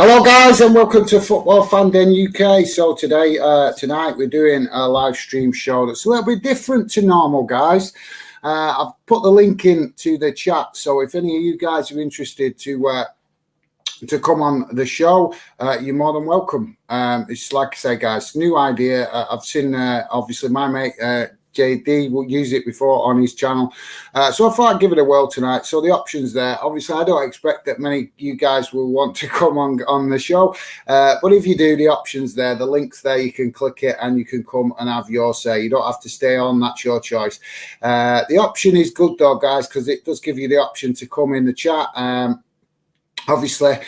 Hello guys and welcome to Football Fan Den UK. So tonight we're doing a live stream show that's a little bit different to normal, guys. I've put the link into the chat, so if any of you guys are interested to come on the show, you're more than welcome. It's like I say, guys, new idea. I've seen obviously my mate JD will use it before on his channel, so I thought I'd give it a whirl tonight. So the options there, obviously I don't expect that many of you guys will want to come on the show, but if you do, the options there, the links there, you can click it and you can come and have your say. You don't have to stay on, that's your choice. The option is good though, guys, because it does give you the option to come in the chat. Obviously,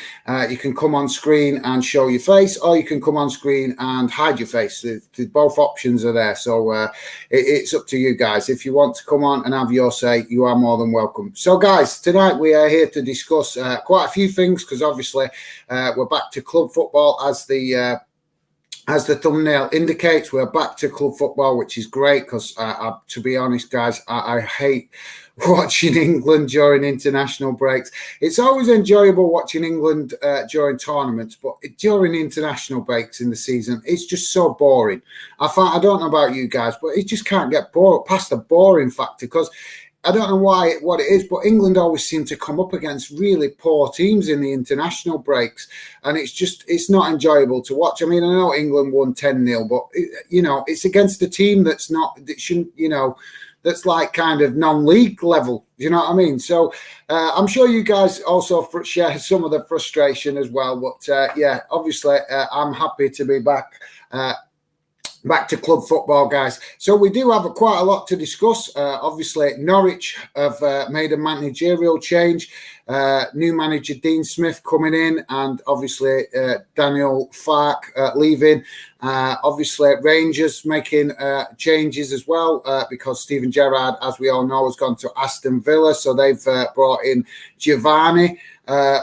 you can come on screen and show your face, or you can come on screen and hide your face. Both options are there, so it's up to you guys. If you want to come on and have your say, you are more than welcome. So, guys, tonight we are here to discuss quite a few things, because obviously we're back to club football as the thumbnail indicates. We're back to club football, which is great because, to be honest, guys, I hate watching England during international breaks. It's always enjoyable watching England during tournaments, but during international breaks in the season, it's just so boring. I don't know about you guys, but it just can't get past the boring factor, because I don't know what it is, but England always seem to come up against really poor teams in the international breaks, and it's not enjoyable to watch. I mean, I know England won 10-0, but it's against a team that shouldn't, that's like kind of non-league level. You know what I mean? So I'm sure you guys also share some of the frustration as well. But yeah, obviously I'm happy to be back. Back to club football, guys. So we do have quite a lot to discuss. Obviously, Norwich have made a managerial change. New manager Dean Smith coming in, and obviously Daniel Farke leaving. Obviously, Rangers making changes as well, because Steven Gerrard, as we all know, has gone to Aston Villa. So they've brought in Giovanni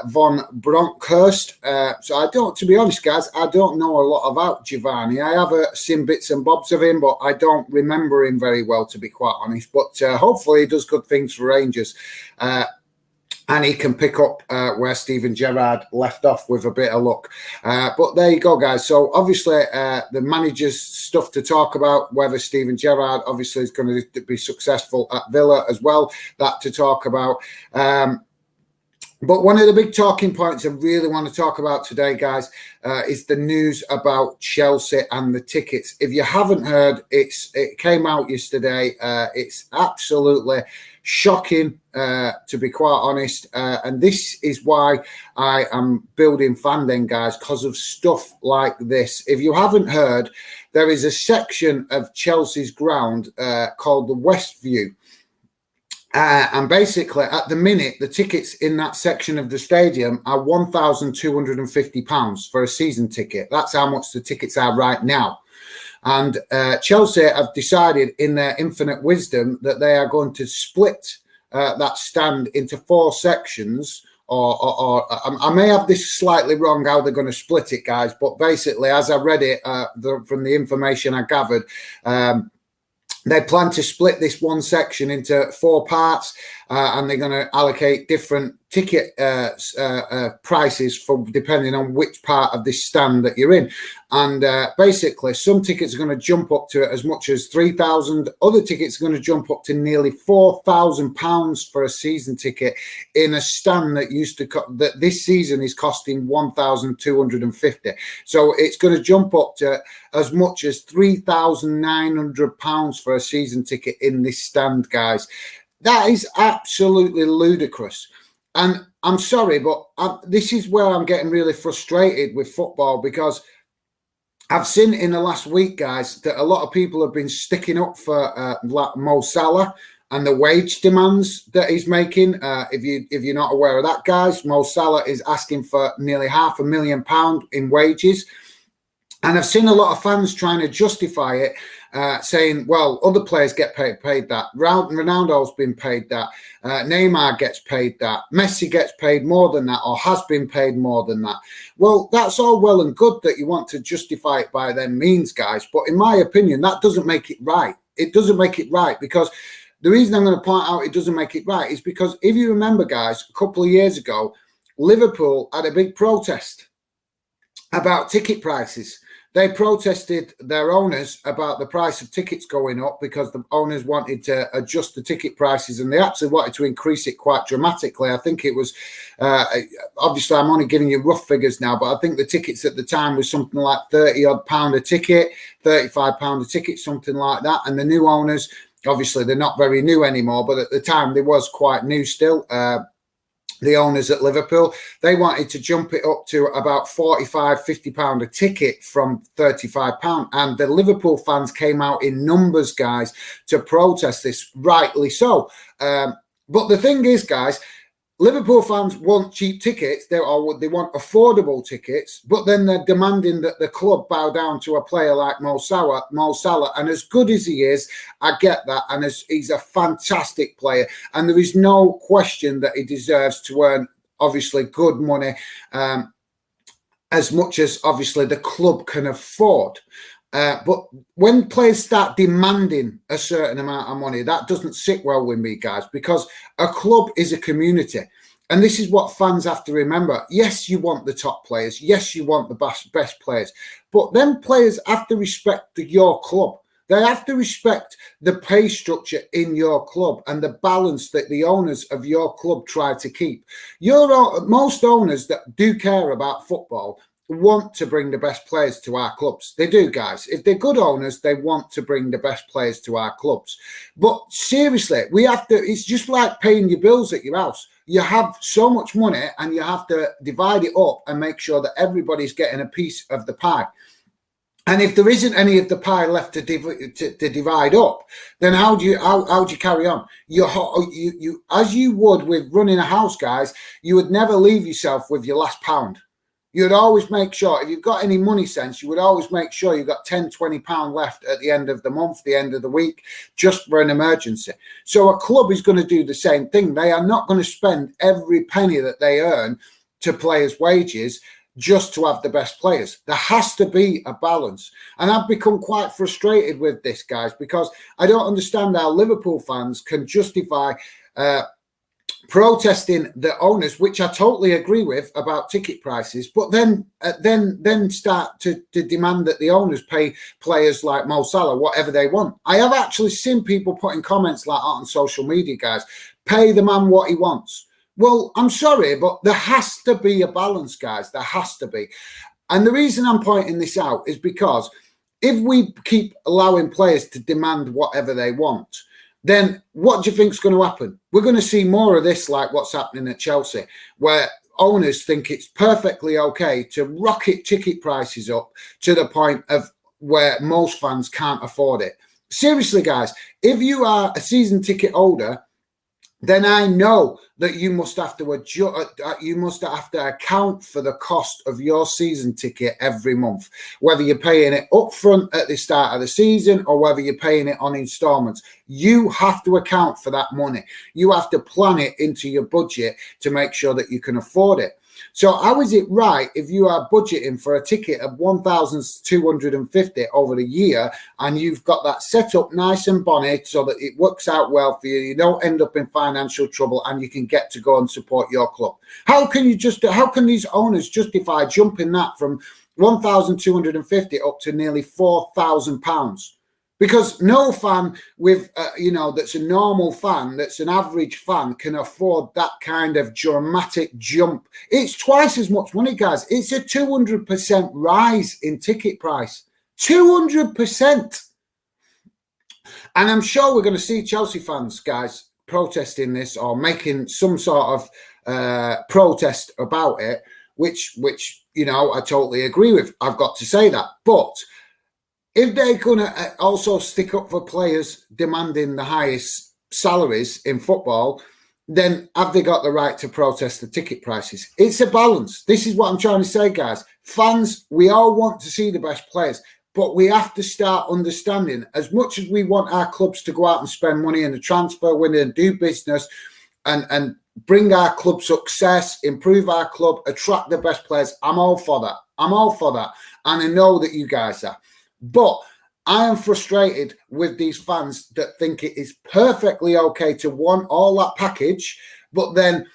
von Bronckhorst. So to be honest, guys, I don't know a lot about Giovanni. I have seen bits and bobs of him, but I don't remember him very well, to be quite honest. But hopefully he does good things for Rangers. And he can pick up where Steven Gerrard left off with a bit of luck. But there you go, guys. So obviously the manager's stuff to talk about, whether Steven Gerrard obviously is going to be successful at Villa as well, that to talk about. But one of the big talking points I really want to talk about today, guys, is the news about Chelsea and the tickets. If you haven't heard, it came out yesterday. It's absolutely shocking, to be quite honest. And this is why I am building Fan Den, guys, because of stuff like this. If you haven't heard, there is a section of Chelsea's ground called the Westview. And basically, at the minute, the tickets in that section of the stadium are £1,250 for a season ticket. That's how much the tickets are right now. And Chelsea have decided, in their infinite wisdom, that they are going to split that stand into 4 sections. Or I may have this slightly wrong how they're going to split it, guys. But basically, as I read it from the information I gathered, they plan to split this one section into 4 parts, and they're going to allocate different ticket prices for depending on which part of this stand that you're in. And basically, some tickets are going to jump up to as much as £3,000. Other tickets are going to jump up to nearly £4,000 for a season ticket in a stand that that this season is costing £1,250. So it's going to jump up to as much as £3,900 for a season ticket in this stand, guys. That is absolutely ludicrous. And I'm sorry, but this is where I'm getting really frustrated with football, because I've seen in the last week, guys, that a lot of people have been sticking up for Mo Salah and the wage demands that he's making. If you're not aware of that, guys, Mo Salah is asking for nearly £500,000 in wages. And I've seen a lot of fans trying to justify it, saying, well, other players get paid that. Ronaldo's been paid that. Neymar gets paid that. Messi gets paid more than that, or has been paid more than that. Well, that's all well and good that you want to justify it by them means, guys. But in my opinion, that doesn't make it right. It doesn't make it right, because the reason I'm going to point out it doesn't make it right is because if you remember, guys, a couple of years ago, Liverpool had a big protest. about ticket prices. They protested their owners about the price of tickets going up because the owners wanted to adjust the ticket prices, and they actually wanted to increase it quite dramatically. I think it was, obviously I'm only giving you rough figures now, but I think the tickets at the time was something like £30 a ticket, £35 a ticket, something like that. And the new owners, obviously they're not very new anymore, but at the time they was quite new still. The owners at Liverpool, they wanted to jump it up to about £45–50 a ticket from £35. And the Liverpool fans came out in numbers, guys, to protest this, rightly so. But the thing is, guys, Liverpool fans want cheap tickets. They want affordable tickets, but then they're demanding that the club bow down to a player like Mo Salah. And as good as he is, I get that. And he's a fantastic player. And there is no question that he deserves to earn, obviously, good money, as much as, obviously, the club can afford. But when players start demanding a certain amount of money, that doesn't sit well with me, guys, because a club is a community. And this is what fans have to remember. Yes, you want the top players. Yes, you want the best players. But then players have to respect your club. They have to respect the pay structure in your club and the balance that the owners of your club try to keep. Most owners that do care about football want to bring the best players to our clubs. They do, guys. If they're good owners, they want to bring the best players to our clubs. But seriously, it's just like paying your bills at your house. You have so much money and you have to divide it up and make sure that everybody's getting a piece of the pie. And if there isn't any of the pie left to divide up, then how do you carry on? You as you would with running a house, guys, you would never leave yourself with your last pound. You'd always make sure, if you've got any money sense, you would always make sure you've got £10–20 left at the end of the month, the end of the week, just for an emergency. So a club is going to do the same thing. They are not going to spend every penny that they earn to players' wages just to have the best players. There has to be a balance. And I've become quite frustrated with this, guys, because I don't understand how Liverpool fans can justify protesting the owners, which I totally agree with, about ticket prices, but then start to demand that the owners pay players like Mo Salah whatever they want. I have actually seen people putting comments like that on social media, guys. Pay the man what he wants. Well, I'm sorry, but there has to be a balance, guys. There has to be. And the reason I'm pointing this out is because if we keep allowing players to demand whatever they want, then what do you think is going to happen? We're going to see more of this, like what's happening at Chelsea, where owners think it's perfectly okay to rocket ticket prices up to the point of where most fans can't afford it. Seriously, guys, if you are a season ticket holder, then I know that you must have to account for the cost of your season ticket every month, whether you're paying it up front at the start of the season or whether you're paying it on installments. You have to account for that money. You have to plan it into your budget to make sure that you can afford it. So how is it right if you are budgeting for a ticket of $1,250 over the year and you've got that set up nice and bonny so that it works out well for you, you don't end up in financial trouble, and you can get to go and support your club? How can these owners justify jumping that from $1,250 up to nearly £4,000? Because no fan with, that's a normal fan, that's an average fan, can afford that kind of dramatic jump. It's twice as much money, guys. It's a 200% rise in ticket price. 200%. And I'm sure we're going to see Chelsea fans, guys, protesting this or making some sort of protest about it, which I totally agree with. I've got to say that. But if they're going to also stick up for players demanding the highest salaries in football, then have they got the right to protest the ticket prices? It's a balance. This is what I'm trying to say, guys. Fans, we all want to see the best players, but we have to start understanding, as much as we want our clubs to go out and spend money in the transfer window and do business and bring our club success, improve our club, attract the best players, I'm all for that. I'm all for that. And I know that you guys are. But I am frustrated with these fans that think it is perfectly okay to want all that package, but then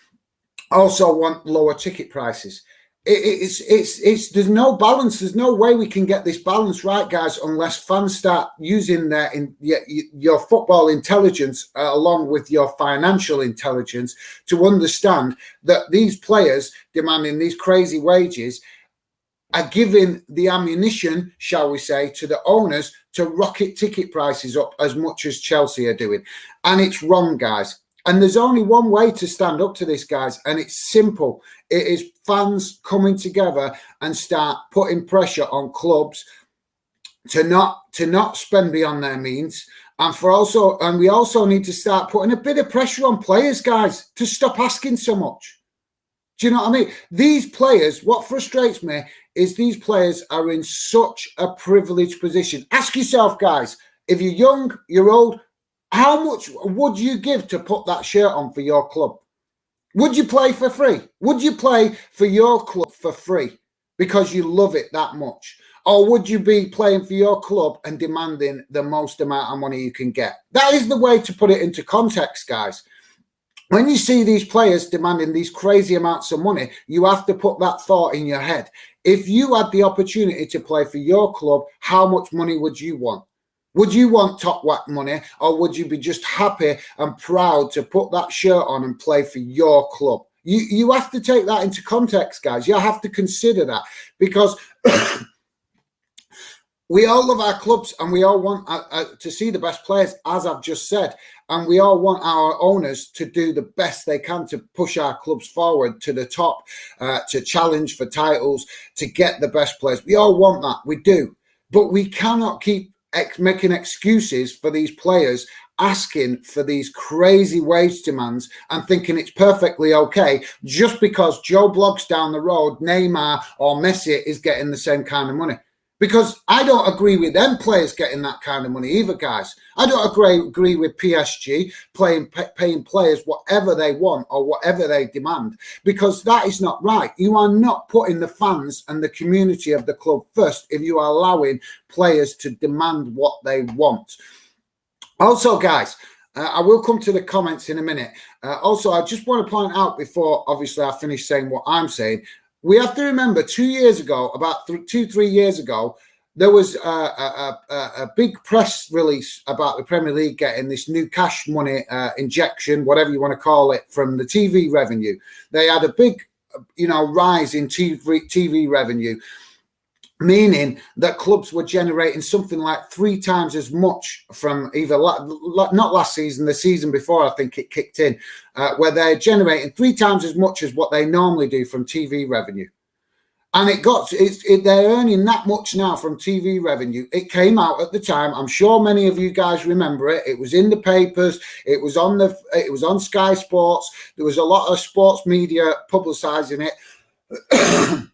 also want lower ticket prices. There's no balance. There's no way we can get this balance right, guys, unless fans start using your football intelligence along with your financial intelligence to understand that these players demanding these crazy wages are giving the ammunition, shall we say, to the owners to rocket ticket prices up as much as Chelsea are doing. And it's wrong, guys. And there's only one way to stand up to this, guys, and it's simple. It is fans coming together and start putting pressure on clubs to not spend beyond their means, and we also need to start putting a bit of pressure on players, guys, to stop asking so much. Do you know what I mean? These players, what frustrates me is these players are in such a privileged position. Ask yourself, guys, if you're young, you're old, how much would you give to put that shirt on for your club? Would you play for free? Would you play for your club for free because you love it that much? Or would you be playing for your club and demanding the most amount of money you can get? That is the way to put it into context, guys. When you see these players demanding these crazy amounts of money, you have to put that thought in your head. If you had the opportunity to play for your club, how much money would you want? Would you want top whack money, or would you be just happy and proud to put that shirt on and play for your club? You have to take that into context, guys. You have to consider that, because we all love our clubs and we all want to see the best players, as I've just said. And we all want our owners to do the best they can to push our clubs forward to the top, to challenge for titles, to get the best players. We all want that. We do. But we cannot keep making excuses for these players asking for these crazy wage demands and thinking it's perfectly okay just because Joe Bloggs down the road, Neymar or Messi, is getting the same kind of money. Because I don't agree with them players getting that kind of money either, guys. I don't agree with PSG paying players whatever they want or whatever they demand, because that is not right. You are not putting the fans and the community of the club first if you are allowing players to demand what they want. Also, guys, I will come to the comments in a minute. Also, I just want to point out before, obviously, I finish saying what I'm saying, we have to remember 2 years ago, about 2-3 years ago, there was a big press release about the Premier League getting this new cash money injection, whatever you want to call it, from the TV revenue. They had a big, rise in TV revenue, meaning that clubs were generating something like 3 times as much from either not last season, the season before, I think it kicked in, where they're generating 3 times as much as what they normally do from TV revenue. And they're earning that much now from TV revenue. It came out at the time. I'm sure many of you guys remember it. It was in the papers. It was on Sky Sports. There was a lot of sports media publicising it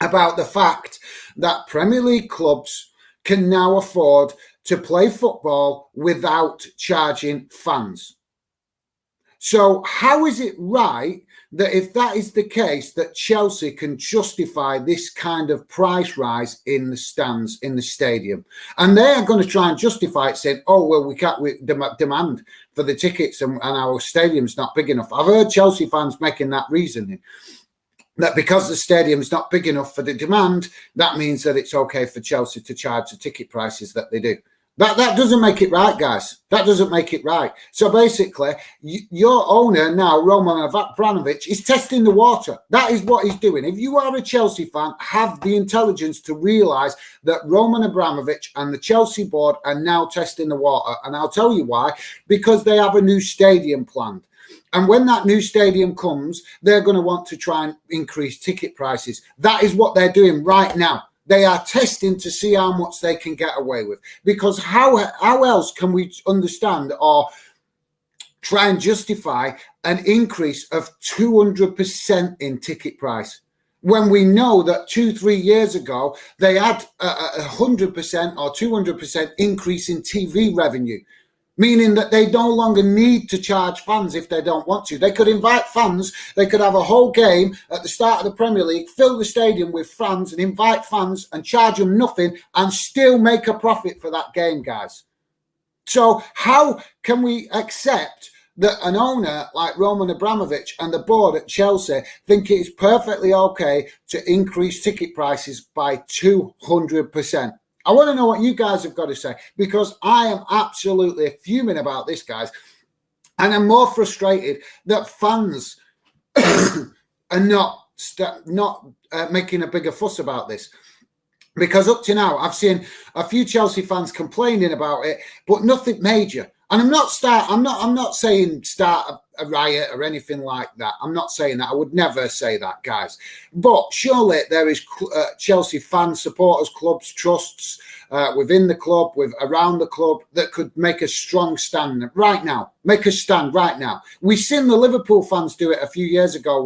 about the fact that Premier League clubs can now afford to play football without charging fans. So how is it right that, if that is the case, that Chelsea can justify this kind of price rise in the stands, in the stadium? And they are going to try and justify it, saying, oh, well, we can't demand for the tickets and our stadium's not big enough. I've heard Chelsea fans making that reasoning, that because the stadium is not big enough for the demand, that means that it's okay for Chelsea to charge the ticket prices that they do. That doesn't make it right, guys. That doesn't make it right. So basically, your owner now, Roman Abramovich, is testing the water. That is what he's doing. If you are a Chelsea fan, have the intelligence to realise that Roman Abramovich and the Chelsea board are now testing the water. And I'll tell you why. Because they have a new stadium planned. And when that new stadium comes, they're going to want to try and increase ticket prices. That is what they're doing right now. They are testing to see how much they can get away with. Because how else can we understand or try and justify an increase of 200% in ticket price, when we know that 2-3 years ago they had a 100% or 200% increase in TV revenue? Meaning that they no longer need to charge fans if they don't want to. They could invite fans. They could have a whole game at the start of the Premier League, fill the stadium with fans and invite fans and charge them nothing and still make a profit for that game, guys. So how can we accept that an owner like Roman Abramovich and the board at Chelsea think it is perfectly okay to increase ticket prices by 200%. I want to know what you guys have got to say, because I am absolutely fuming about this, guys. And I'm more frustrated that fans are not making a bigger fuss about this. Because up to now, I've seen a few Chelsea fans complaining about it, but nothing major. And I'm not saying start a riot or anything like that. I'm not saying that. I would never say that, guys. But surely there is Chelsea fans, supporters, clubs, trusts within the club, around the club, that could make a strong stand right now. Make a stand right now. We've seen the Liverpool fans do it a few years ago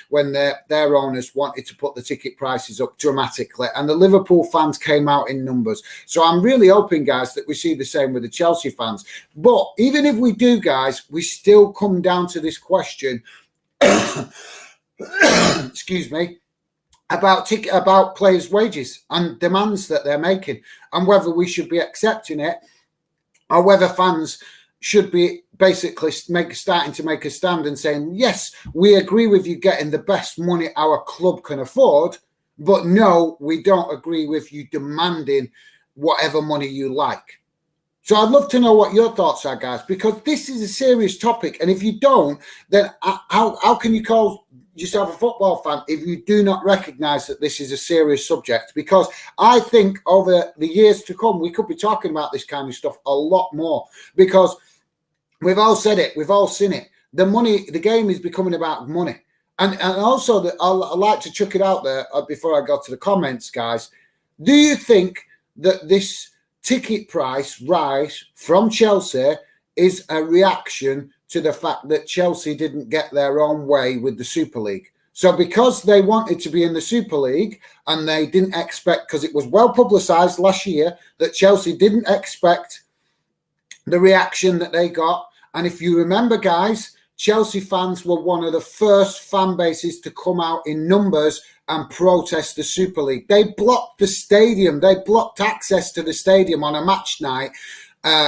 when their owners wanted to put the ticket prices up dramatically, and the Liverpool fans came out in numbers. So I'm really hoping, guys, that we see the same with the Chelsea fans. But even if we do, guys, we still come down to this question, excuse me, about players' wages and demands that they're making, and whether we should be accepting it, or whether fans should be basically starting to make a stand and saying, yes, we agree with you getting the best money our club can afford, but no, we don't agree with you demanding whatever money you like. So I'd love to know what your thoughts are, guys, because this is a serious topic. And if you don't, then how can you call yourself a football fan if you do not recognise that this is a serious subject? Because I think over the years to come, we could be talking about this kind of stuff a lot more, because we've all said it, we've all seen it. The game is becoming about money. And also, I'd like to chuck it out there before I go to the comments, guys. Do you think that this ticket price rise from Chelsea is a reaction to the fact that Chelsea didn't get their own way with the Super League? So because they wanted to be in the Super League and they didn't expect, because it was well publicised last year, that Chelsea didn't expect the reaction that they got. And if you remember, guys, Chelsea fans were one of the first fan bases to come out in numbers and protest the Super League. They blocked the stadium. They blocked access to the stadium on a match night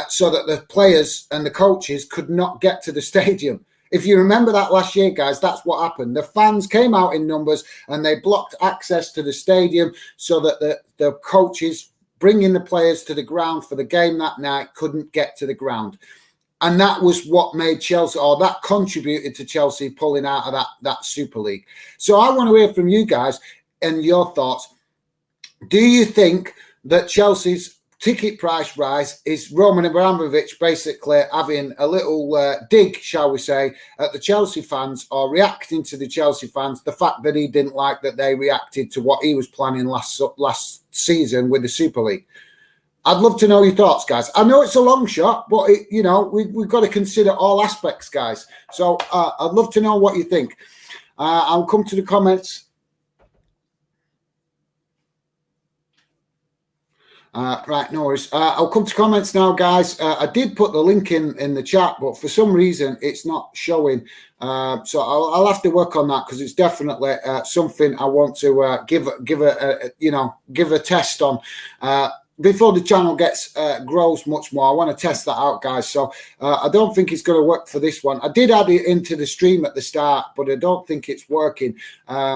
so that the players and the coaches could not get to the stadium. If you remember that last year, guys, that's what happened. The fans came out in numbers and they blocked access to the stadium so that the coaches bringing the players to the ground for the game that night couldn't get to the ground. And that was what made Chelsea, or that contributed to Chelsea pulling out of that Super League. So I want to hear from you guys and your thoughts. Do you think that Chelsea's ticket price rise is Roman Abramovich basically having a little dig, shall we say, at the Chelsea fans, or reacting to the Chelsea fans, the fact that he didn't like that they reacted to what he was planning last season with the Super League? I'd love to know your thoughts, guys. I know it's a long shot, but we've got to consider all aspects, guys. So I'd love to know what you think. I'll come to the comments. Right, no worries. I'll come to comments now, guys. I did put the link in the chat, but for some reason it's not showing. So I'll have to work on that, because it's definitely something I want to give a test on. Before the channel grows much more, I want to test that out, guys. So I don't think it's going to work for this one. I did add it into the stream at the start, but I don't think it's working.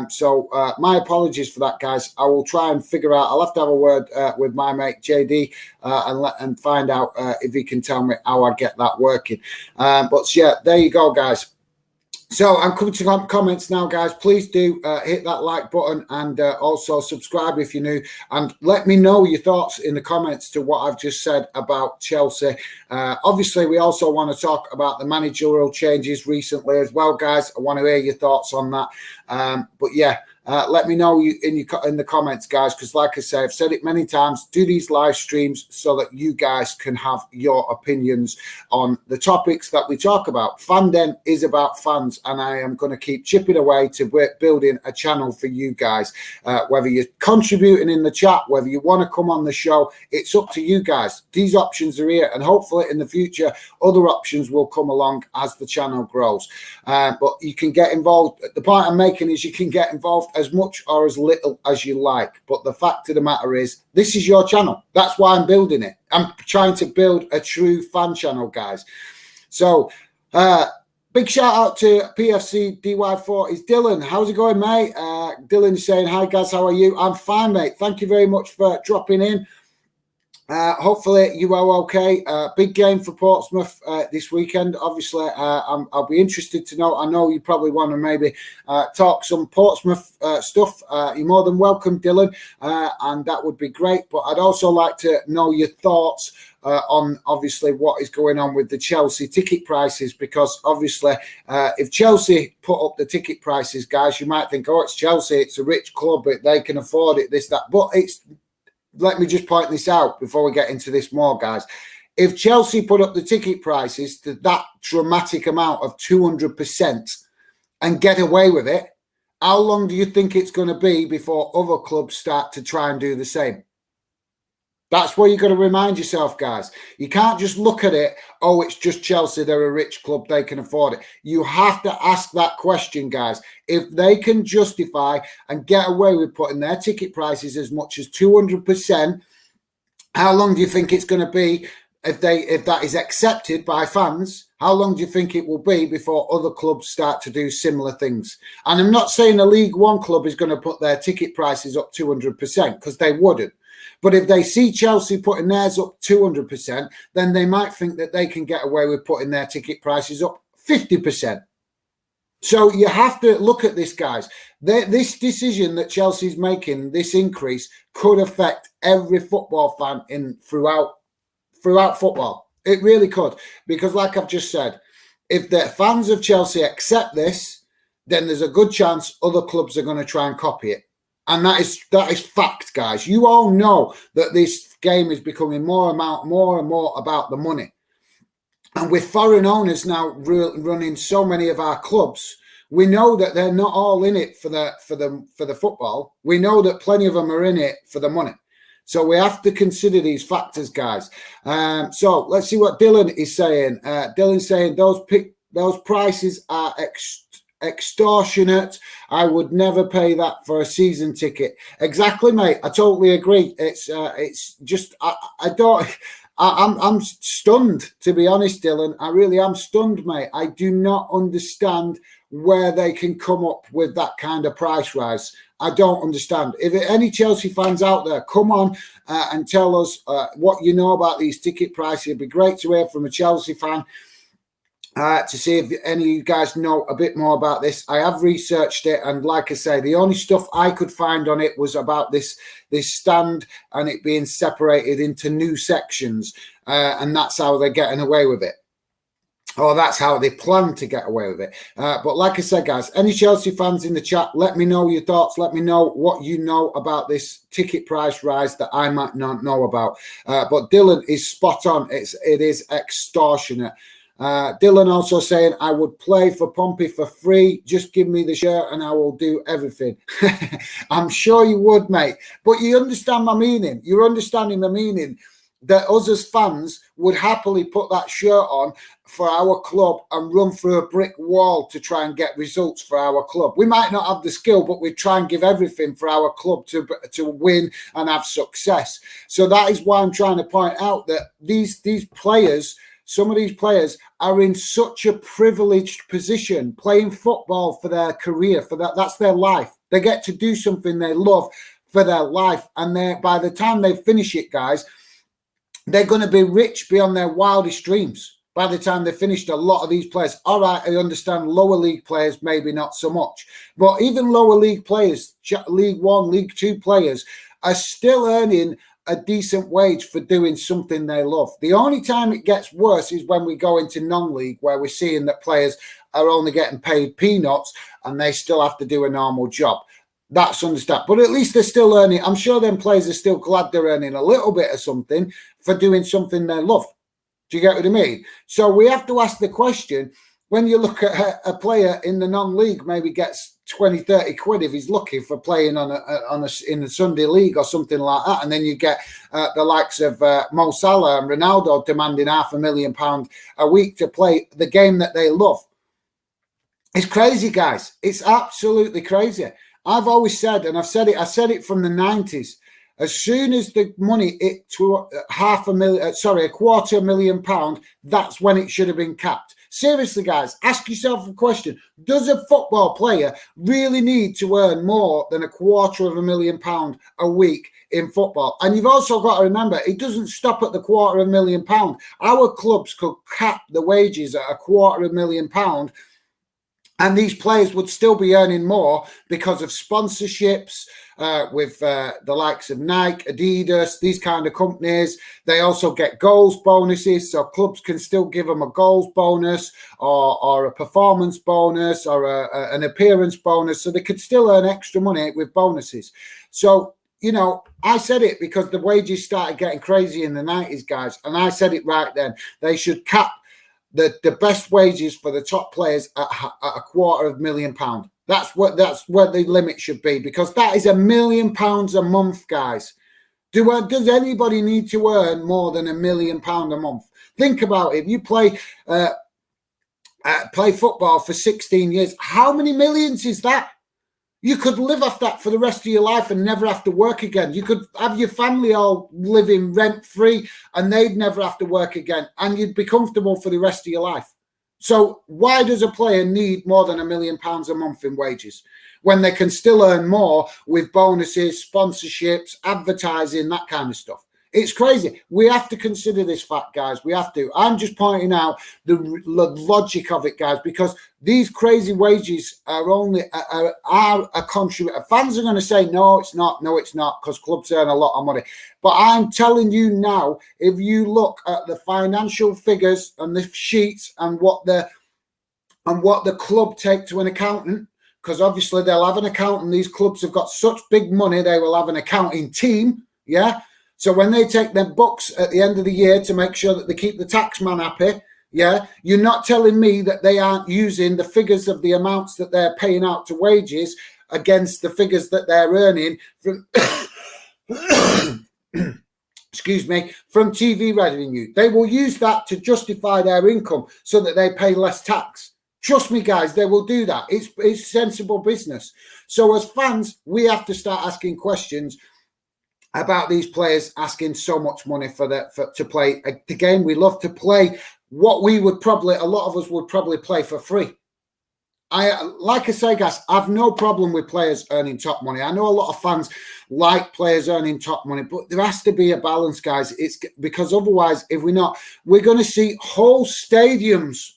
So my apologies for that, guys. I will try and figure out. I'll have to have a word with my mate JD and find out if he can tell me how I get that working. But yeah, there you go, guys. So I'm coming to comments now, guys. Please do hit that like button, and also subscribe if you're new, and let me know your thoughts in the comments to what I've just said about Chelsea. Obviously, we also want to talk about the managerial changes recently as well, guys. I want to hear your thoughts on that. But yeah, let me know in the comments, guys, because like I say, I've said it many times, do these live streams so that you guys can have your opinions on the topics that we talk about. Fandom is about fans, and I am going to keep chipping away to building a channel for you guys. Whether you're contributing in the chat, whether you want to come on the show, it's up to you guys. These options are here, and hopefully in the future, other options will come along as the channel grows. But you can get involved. The point I'm making is you can get involved as much or as little as you like. But the fact of the matter is, this is your channel. That's why I'm building it. I'm trying to build a true fan channel, guys. So Big shout out to PFC DY4. It's Dylan. How's it going, mate? Dylan's saying, hi, guys. How are you? I'm fine, mate. Thank you very much for dropping in. Hopefully you are okay. Big game for Portsmouth this weekend. Obviously, I'll be interested to know. I know you probably want to maybe talk some Portsmouth stuff. You're more than welcome, Dylan, and that would be great. But I'd also like to know your thoughts on obviously what is going on with the Chelsea ticket prices, because obviously if Chelsea put up the ticket prices, guys, you might think, oh, it's Chelsea, it's a rich club, they can afford it, this, that. But let me just point this out before we get into this more, guys. If Chelsea put up the ticket prices to that dramatic amount of 200% and get away with it, how long do you think it's going to be before other clubs start to try and do the same? That's where you've got to remind yourself, guys. You can't just look at it, oh, it's just Chelsea, they're a rich club, they can afford it. You have to ask that question, guys. If they can justify and get away with putting their ticket prices as much as 200%, how long do you think it's going to be if that is accepted by fans? How long do you think it will be before other clubs start to do similar things? And I'm not saying a League One club is going to put their ticket prices up 200%, because they wouldn't. But if they see Chelsea putting theirs up 200%, then they might think that they can get away with putting their ticket prices up 50%. So you have to look at this, guys. This decision that Chelsea's making, this increase, could affect every football fan throughout football. It really could. Because like I've just said, if the fans of Chelsea accept this, then there's a good chance other clubs are going to try and copy it. And that is fact, guys. You all know that this game is becoming more and more about the money. And with foreign owners now running so many of our clubs, we know that they're not all in it for the football. We know that plenty of them are in it for the money. So we have to consider these factors, guys. So let's see what Dylan is saying. Dylan's saying those prices are extortionate. I would never pay that for a season ticket. Exactly, mate. I totally agree. It's just I'm stunned, to be honest, Dylan. I really am stunned, mate. I do not understand where they can come up with that kind of price rise. I don't understand. If any Chelsea fans out there, come on and tell us what you know about these ticket prices. It'd be great to hear from a Chelsea fan. To see if any of you guys know a bit more about this. I have researched it, and like I say, the only stuff I could find on it was about this stand and it being separated into new sections, and that's how they're getting away with it. Or that's how they plan to get away with it. But like I said, guys, any Chelsea fans in the chat, let me know your thoughts. Let me know what you know about this ticket price rise that I might not know about. But Dylan is spot on. It is extortionate. Dylan also saying, I would play for Pompey for free. Just give me the shirt and I will do everything. I'm sure you would, mate. But you understand my meaning. You're understanding the meaning that us as fans would happily put that shirt on for our club and run through a brick wall to try and get results for our club. We might not have the skill, but we try and give everything for our club to win and have success. So that is why I'm trying to point out that these players, some of these players are in such a privileged position playing football for their career, that's their life. They get to do something they love for their life. And by the time they finish it, guys, they're going to be rich beyond their wildest dreams. By the time they finished, a lot of these players, all right, I understand lower league players, maybe not so much. But even lower league players, League One, League Two players, are still earning a decent wage for doing something they love. The only time it gets worse is when we go into non-league, where we're seeing that players are only getting paid peanuts and they still have to do a normal job. That's understandable. But at least they're still earning. I'm sure them players are still glad they're earning a little bit of something for doing something they love. Do you get what I mean? So we have to ask the question, when you look at a player in the non-league, maybe gets 20, 30 quid if he's lucky for playing in the Sunday league or something like that. And then you get the likes of Mo Salah and Ronaldo demanding £500,000 a week to play the game that they love. It's crazy, guys. It's absolutely crazy. I've always said, and I said it from the 90s, as soon as the money hit to £250,000, £250,000, that's when it should have been capped. Seriously, guys, ask yourself a question. Does a football player really need to earn more than £250,000 a week in football? And you've also got to remember, it doesn't stop at the £250,000. Our clubs could cap the wages at £250,000, and these players would still be earning more because of sponsorships with the likes of Nike, Adidas, these kind of companies. They also get goals bonuses, so clubs can still give them a goals bonus or a performance bonus or an appearance bonus, so they could still earn extra money with bonuses. So, you know, I said it because the wages started getting crazy in the 90s, guys, and I said it right then. They should cap the best wages for the top players at £250,000. That's what the limit should be, because that is £1 million a month, guys. Does anybody need to earn more than £1 million a month? Think about it. If you play football for 16 years, how many millions is that? You could live off that for the rest of your life and never have to work again. You could have your family all living rent-free and they'd never have to work again, and you'd be comfortable for the rest of your life. So why does a player need more than £1 million a month in wages when they can still earn more with bonuses, sponsorships, advertising, that kind of stuff? It's crazy. We have to consider this fact, guys. We have to. I'm just pointing out the logic of it, guys, because these crazy wages are only a contributor. Fans are going to say, no, it's not, because clubs earn a lot of money. But I'm telling you now, if you look at the financial figures and the sheets and what the club take to an accountant, because obviously they'll have an accountant. These clubs have got such big money, they will have an accounting team, yeah? So when they take their books at the end of the year to make sure that they keep the tax man happy, yeah, you're not telling me that they aren't using the figures of the amounts that they're paying out to wages against the figures that they're earning from, excuse me, from TV revenue. They will use that to justify their income so that they pay less tax. Trust me, guys, they will do that. It's sensible business. So as fans, we have to start asking questions about these players asking so much money to play the game we love to play. What we would probably, a lot of us would probably play for free. Like I say, guys, I've no problem with players earning top money. I know a lot of fans like players earning top money, but there has to be a balance, guys. It's because otherwise, if we're not, we're going to see whole stadiums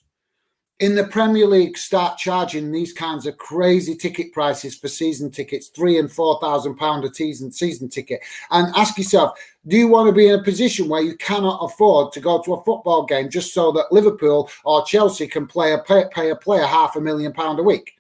in the Premier League start charging these kinds of crazy ticket prices for season tickets, £3,000 and £4,000 a season ticket. And ask yourself, do you want to be in a position where you cannot afford to go to a football game just so that Liverpool or Chelsea can pay a player £500,000 a week?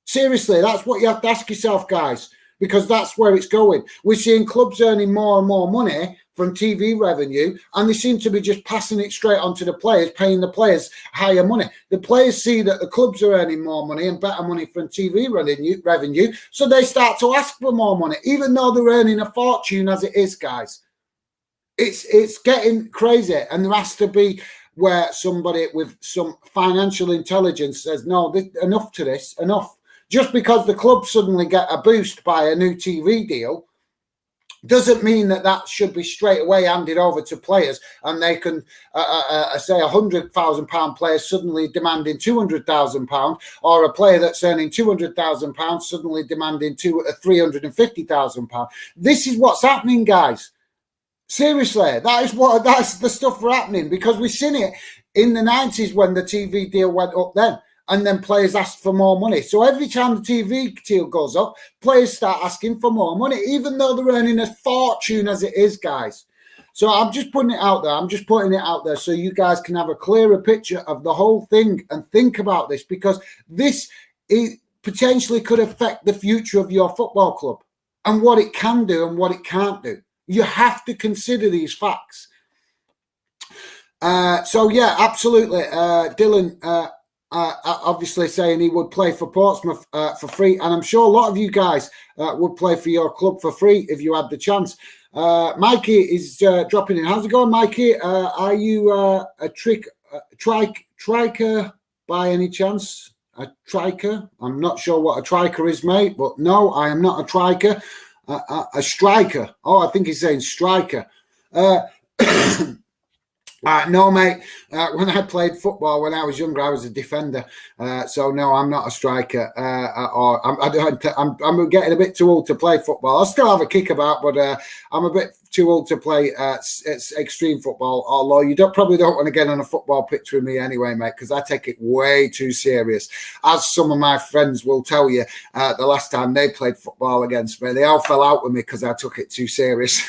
Seriously, that's what you have to ask yourself, guys, because that's where it's going. We're seeing clubs earning more and more money from TV revenue, and they seem to be just passing it straight on to the players, paying the players higher money. The players see that the clubs are earning more money and better money from TV revenue, so they start to ask for more money, even though they're earning a fortune as it is, guys. It's getting crazy, and there has to be where somebody with some financial intelligence says, no, enough to this, enough. Just because the club suddenly get a boost by a new TV deal doesn't mean that should be straight away handed over to players, and they can say £100,000 player suddenly demanding £200,000, or a player that's earning £200,000 suddenly demanding £350,000. This is what's happening, guys. Seriously, that's the stuff we're happening, because we've seen it in the 90s when the TV deal went up then. And then players asked for more money. So every time the TV deal goes up, players start asking for more money, even though they're earning a fortune as it is, guys. So I'm just putting it out there. I'm just putting it out there so you guys can have a clearer picture of the whole thing and think about this, because this potentially could affect the future of your football club and what it can do and what it can't do. You have to consider these facts. So, yeah, absolutely. Dylan, obviously saying he would play for Portsmouth for free, and I'm sure a lot of you guys would play for your club for free if you had the chance. Mikey is dropping in. How's it going, Mikey? Are you a triker by any chance? A triker? I'm not sure what a triker is, mate, but no, I am not a triker. A striker. Oh, I think he's saying striker. No, mate. When I played football when I was younger, I was a defender. So no, I'm not a striker. Or I don't. I'm getting a bit too old to play football. I'll still have a kick about, but I'm a bit too old to play extreme football. Although you probably don't want to get on a football pitch with me anyway, mate, because I take it way too serious. As some of my friends will tell you, the last time they played football against me, they all fell out with me because I took it too serious.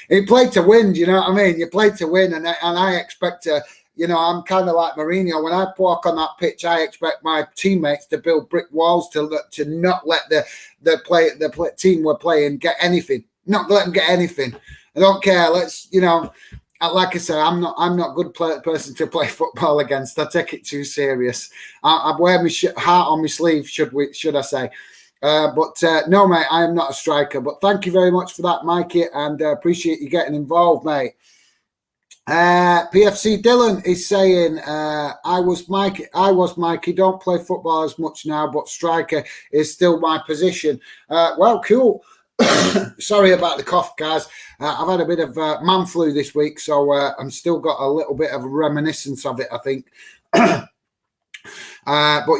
You play to win, do you know what I mean? You play to win, and I expect to. I'm kind of like Mourinho. When I walk on that pitch, I expect my teammates to build brick walls to not let the team we're playing get anything. Not let them get anything. I don't care. Let's, like I said, I'm not a good person to play football against. I take it too serious. I wear my heart on my sleeve, should I say? But no, mate, I am not a striker. But thank you very much for that, Mikey, and appreciate you getting involved, mate. PFC Dylan is saying, I was Mikey, don't play football as much now, but striker is still my position. Well, cool. Sorry about the cough, guys. I've had a bit of man flu this week, so I'm still got a little bit of a reminiscence of it, I think. But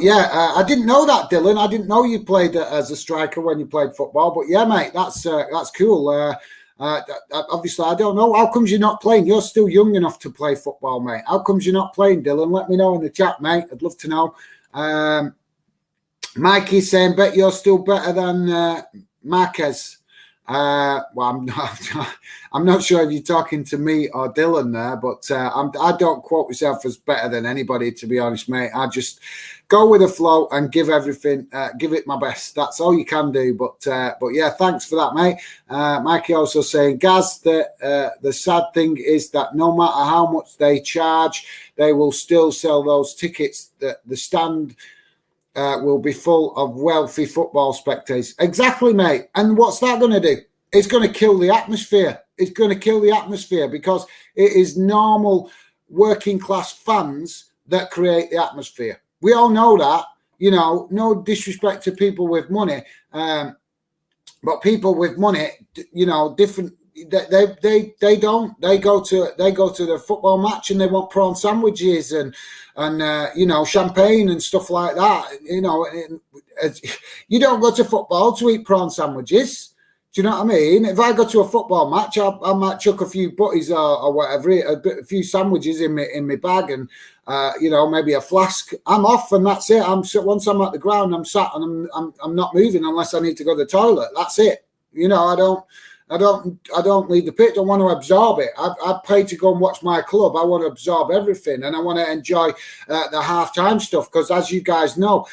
yeah, I didn't know that, Dylan. I didn't know you played as a striker when you played football. But yeah, mate, that's cool. Obviously, I don't know. How comes you're not playing? You're still young enough to play football, mate. How comes you're not playing, Dylan? Let me know in the chat, mate. I'd love to know. Mikey's saying, bet you're still better than Marquez. Well, I'm not sure if you're talking to me or Dylan there, but I don't quote myself as better than anybody, to be honest, mate. I just go with the flow and give everything, give it my best. That's all you can do. But yeah, thanks for that, mate. Mikey also saying, Gaz, the sad thing is that no matter how much they charge, they will still sell those tickets. The stand will be full of wealthy football spectators. Exactly, mate. And what's that going to do? It's going to kill the atmosphere. It's going to kill the atmosphere because it is normal working class fans that create the atmosphere. We all know that, no disrespect to people with money, but people with money, different. They don't. They go to the football match and they want prawn sandwiches and champagne and stuff like that. You don't go to football to eat prawn sandwiches. Do you know what I mean? If I go to a football match, I might chuck a few butties or whatever, a few sandwiches in my bag, and maybe a flask. I'm off, and that's it. Once I'm at the ground, I'm sat and I'm not moving unless I need to go to the toilet. That's it. I don't leave the pitch. I want to absorb it. I pay to go and watch my club. I want to absorb everything, and I want to enjoy the halftime stuff. Because as you guys know,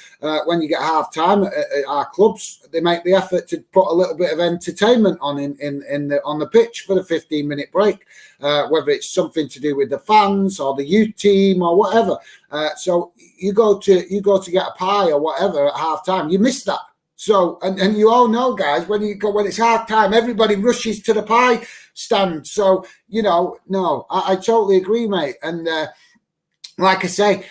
when you get halftime at our clubs, they make the effort to put a little bit of entertainment on on the pitch for the 15-minute break, whether it's something to do with the fans or the youth team or whatever. So you go to get a pie or whatever at halftime. You miss that. So, and you all know, guys, when it's half time, everybody rushes to the pie stand. So, no, I totally agree, mate. And like I say,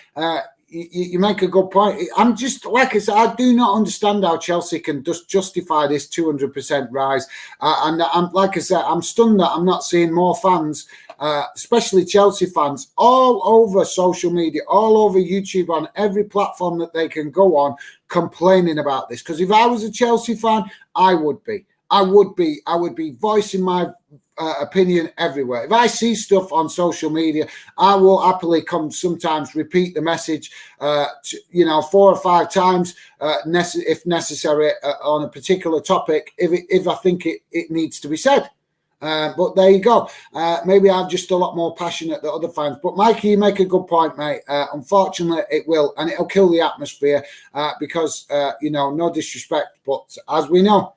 you make a good point. I'm just, like I said, I do not understand how Chelsea can just justify this 200% rise. And I'm, like I said, I'm stunned that I'm not seeing more fans, especially Chelsea fans, all over social media, all over YouTube, on every platform that they can go on, complaining about this. Because if I was a Chelsea fan, I would be voicing my opinion everywhere. If I see stuff on social media, I will happily sometimes repeat the message 4 or 5 times if necessary on a particular topic if I think it needs to be said. But there you go. Maybe I'm just a lot more passionate than other fans. But Mikey, you make a good point, mate. Unfortunately, it will, and it'll kill the atmosphere because, no disrespect, but as we know,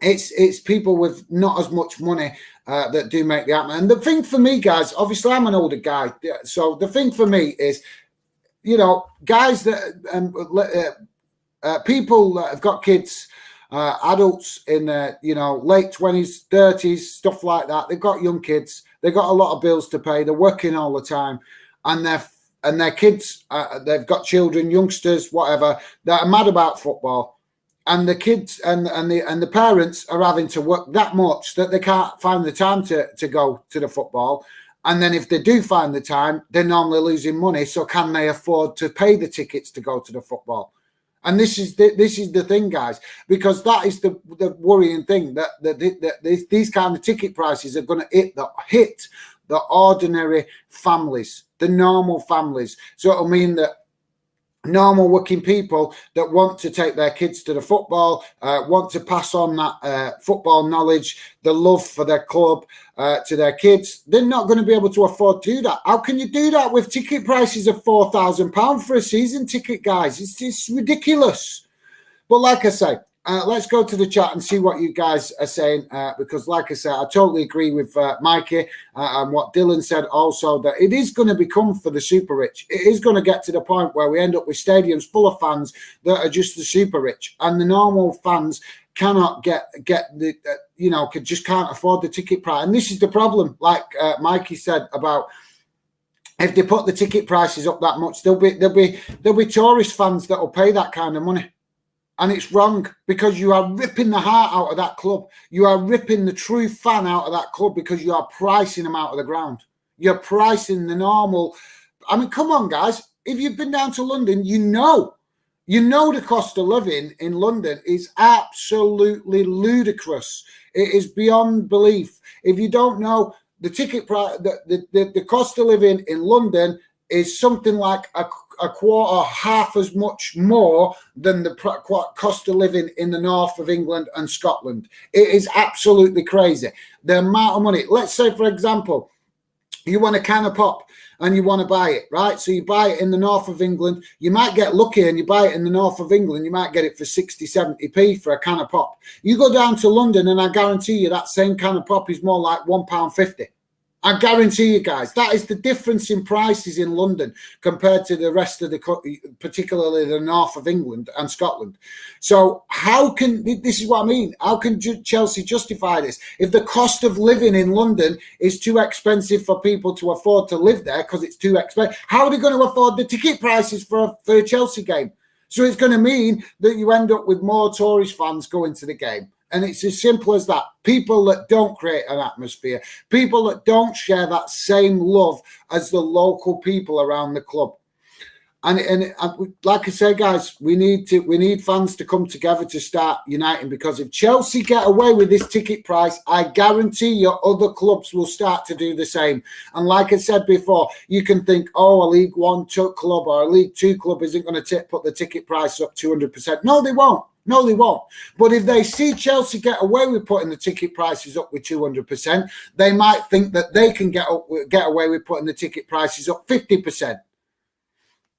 it's people with not as much money that do make the atmosphere. And the thing for me, guys, obviously I'm an older guy, so the thing for me is, guys that people that have got kids. Adults in their, late 20s, 30s, stuff like that. They've got young kids. They've got a lot of bills to pay. They're working all the time, and their kids. They've got children, youngsters, whatever, that are mad about football, and the kids and the parents are having to work that much that they can't find the time to go to the football. And then if they do find the time, they're normally losing money. So can they afford to pay the tickets to go to the football? And this is the thing, guys, because that is the worrying thing, that these kind of ticket prices are going to hit the ordinary families, the normal families. So it'll mean that normal working people that want to take their kids to the football, want to pass on that football knowledge, the love for their club to their kids, they're not going to be able to afford to do that. How can you do that with ticket prices of £4,000 for a season ticket, guys? It's ridiculous. But like I say, let's go to the chat and see what you guys are saying, because like I said, I totally agree with Mikey and what Dylan said also, that it is going to become for the super rich. It is going to get to the point where we end up with stadiums full of fans that are just the super rich, and the normal fans cannot get the, just can't afford the ticket price. And this is the problem, like Mikey said about, if they put the ticket prices up that much, there'll be tourist fans that will pay that kind of money. And it's wrong, because you are ripping the heart out of that club. You are ripping the true fan out of that club, because you are pricing them out of the ground. You're pricing the normal. I mean, come on, guys. If you've been down to London, you know the cost of living in London is absolutely ludicrous. It is beyond belief. If you don't know, the ticket price, the cost of living in London is something like a quarter, half as much more than the cost of living in the north of England and Scotland. It is absolutely crazy. The amount of money. Let's say, for example, you want a can of pop and you want to buy it, right? So you buy it in the north of England. You might get lucky and you buy it in the north of England. You might get it for 60, 70p for a can of pop. You go down to London and I guarantee you that same can of pop is more like £1.50. I guarantee you guys, that is the difference in prices in London compared to the rest of the, particularly the north of England and Scotland. So this is what I mean, how can Chelsea justify this? If the cost of living in London is too expensive for people to afford to live there because it's too expensive, how are they going to afford the ticket prices for a Chelsea game? So it's going to mean that you end up with more tourist fans going to the game. And it's as simple as that. People that don't create an atmosphere, people that don't share that same love as the local people around the club. And like I say, guys, we need fans to come together to start uniting, because if Chelsea get away with this ticket price, I guarantee you other clubs will start to do the same. And like I said before, you can think, oh, a League One club or a League Two club isn't going to put the ticket price up 200%. No, they won't. No, they won't. But if they see Chelsea get away with putting the ticket prices up with 200%, they might think that they can get away with putting the ticket prices up 50%.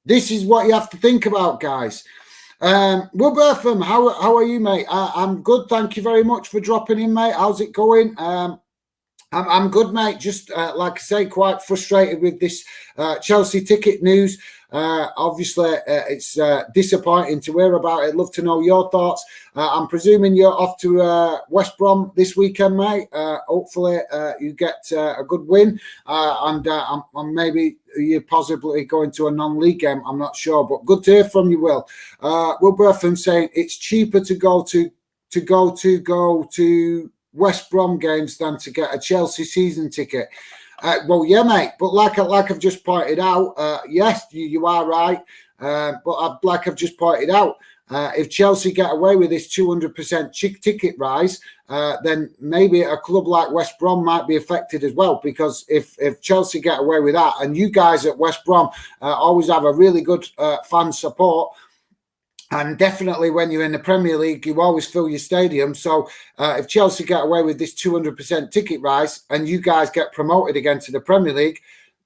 This is what you have to think about, guys. Will Bertham, how are you, mate? I'm good. Thank you very much for dropping in, mate. How's it going? I'm good, mate. Just like I say, quite frustrated with this Chelsea ticket news. Obviously, it's disappointing to hear about it. Love to know your thoughts. I'm presuming you're off to West Brom this weekend, mate. Hopefully, you get a good win, and maybe you're possibly going to a non-league game. I'm not sure, but good to hear from you, Will. Will Bertham saying it's cheaper to go to West Brom games than to get a Chelsea season ticket. Well, yeah, mate. But like I've just pointed out, yes, you are right. But like I've just pointed out, if Chelsea get away with this 200% ticket rise, then maybe a club like West Brom might be affected as well. Because if Chelsea get away with that, and you guys at West Brom always have a really good fan support, and definitely when you're in the Premier League, you always fill your stadium. So if Chelsea get away with this 200% ticket rise and you guys get promoted again to the Premier League,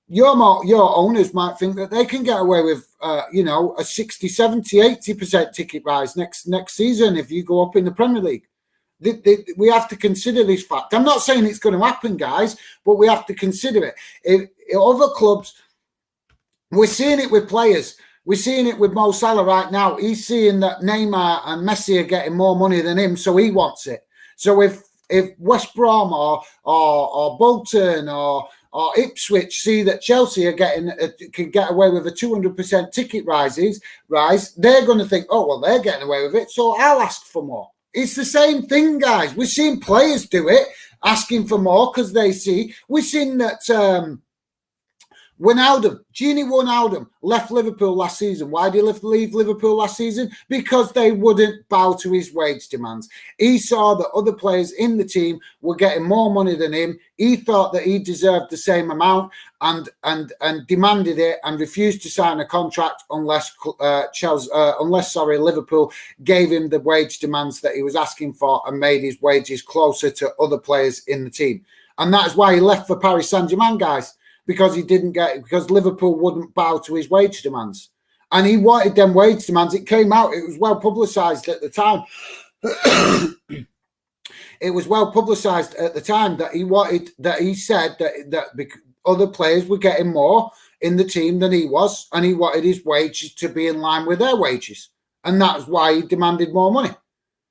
your owners might think that they can get away with, a 60, 70, 80% ticket rise next season if you go up in the Premier League. We have to consider this fact. I'm not saying it's going to happen, guys, but we have to consider it. If other clubs, we're seeing it with players. We're seeing it with Mo Salah right now. He's seeing that Neymar and Messi are getting more money than him, so he wants it. So if West Brom or Bolton or Ipswich see that Chelsea can get away with a 200% ticket rise, they're going to think, oh, well, they're getting away with it, so I'll ask for more. It's the same thing, guys. We've seen players do it, asking for more because they see. We've seen that Wijnaldum, Gini Wijnaldum left Liverpool last season. Why did he leave Liverpool last season? Because they wouldn't bow to his wage demands. He saw that other players in the team were getting more money than him. He thought that he deserved the same amount and demanded it and refused to sign a contract unless Liverpool gave him the wage demands that he was asking for and made his wages closer to other players in the team. And that's why he left for Paris Saint-Germain, guys. Because Liverpool wouldn't bow to his wage demands. And he wanted them wage demands. It came out, it was well publicised at the time. It was well publicised at the time that he said that other players were getting more in the team than he was, and he wanted his wages to be in line with their wages. And that's why he demanded more money.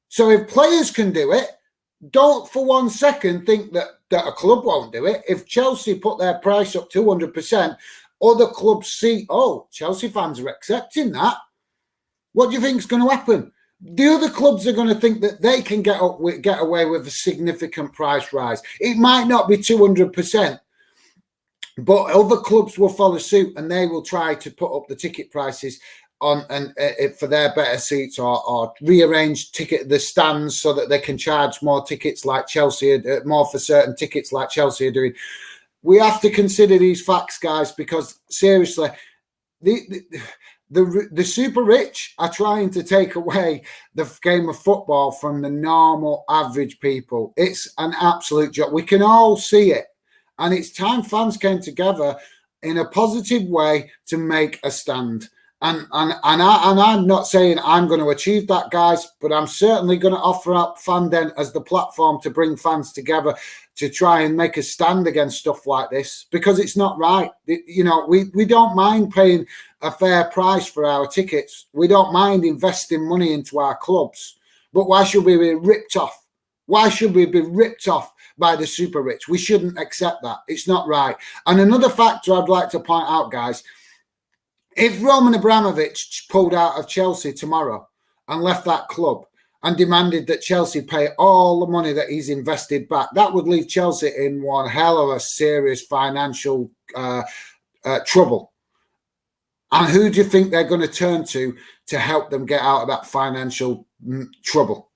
So if players can do it, don't for 1 second think that a club won't do it. If Chelsea put their price up 200%, other clubs see, oh, Chelsea fans are accepting that. What do you think is going to happen? The other clubs are going to think that they can get away with a significant price rise. It might not be 200%, but other clubs will follow suit and they will try to put up the ticket prices on for their better seats or rearrange the stands so that they can charge more tickets like Chelsea, more for certain tickets like Chelsea are doing. We have to consider these facts, guys, because seriously, the super rich are trying to take away the game of football from the normal average people. It's an absolute joke. We can all see it. And it's time fans came together in a positive way to make a stand. And I'm not saying I'm going to achieve that, guys, but I'm certainly going to offer up Fanden as the platform to bring fans together to try and make a stand against stuff like this, because it's not right. We don't mind paying a fair price for our tickets. We don't mind investing money into our clubs. But why should we be ripped off? Why should we be ripped off by the super rich? We shouldn't accept that. It's not right. And another factor I'd like to point out, guys, if Roman Abramovich pulled out of Chelsea tomorrow and left that club and demanded that Chelsea pay all the money that he's invested back, that would leave Chelsea in one hell of a serious financial trouble. And who do you think they're going to turn to help them get out of that financial trouble?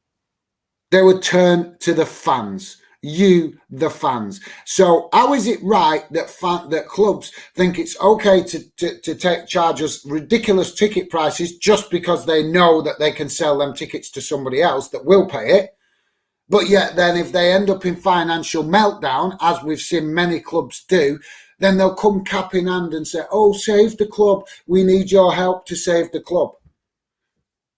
They would turn to the fans. You, the fans. So how is it right that clubs think it's okay to take charges ridiculous ticket prices just because they know that they can sell them tickets to somebody else that will pay it? But yet then if they end up in financial meltdown, as we've seen many clubs do, then they'll come cap in hand and say, oh, save the club. We need your help to save the club.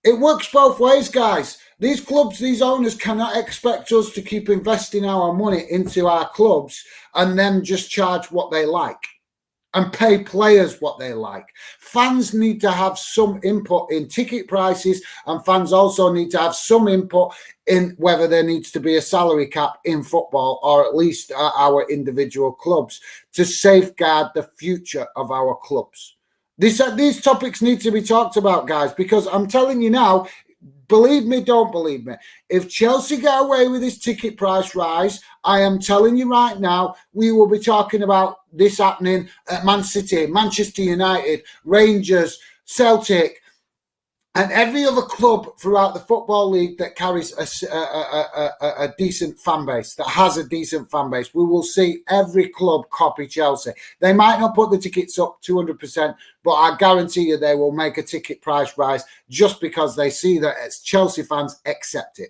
It works both ways, guys. These clubs, these owners cannot expect us to keep investing our money into our clubs and then just charge what they like and pay players what they like. Fans need to have some input in ticket prices, and fans also need to have some input in whether there needs to be a salary cap in football, or at least our individual clubs, to safeguard the future of our clubs. These topics need to be talked about, guys, because I'm telling you now, believe me, don't believe me, if Chelsea get away with this ticket price rise, I am telling you right now, we will be talking about this happening at Man City, Manchester United, Rangers, Celtic, and every other club throughout the Football League that carries a decent fan base, that has a decent fan base. We will see every club copy Chelsea. They might not put the tickets up 200%, but I guarantee you they will make a ticket price rise just because they see that as Chelsea fans accept it.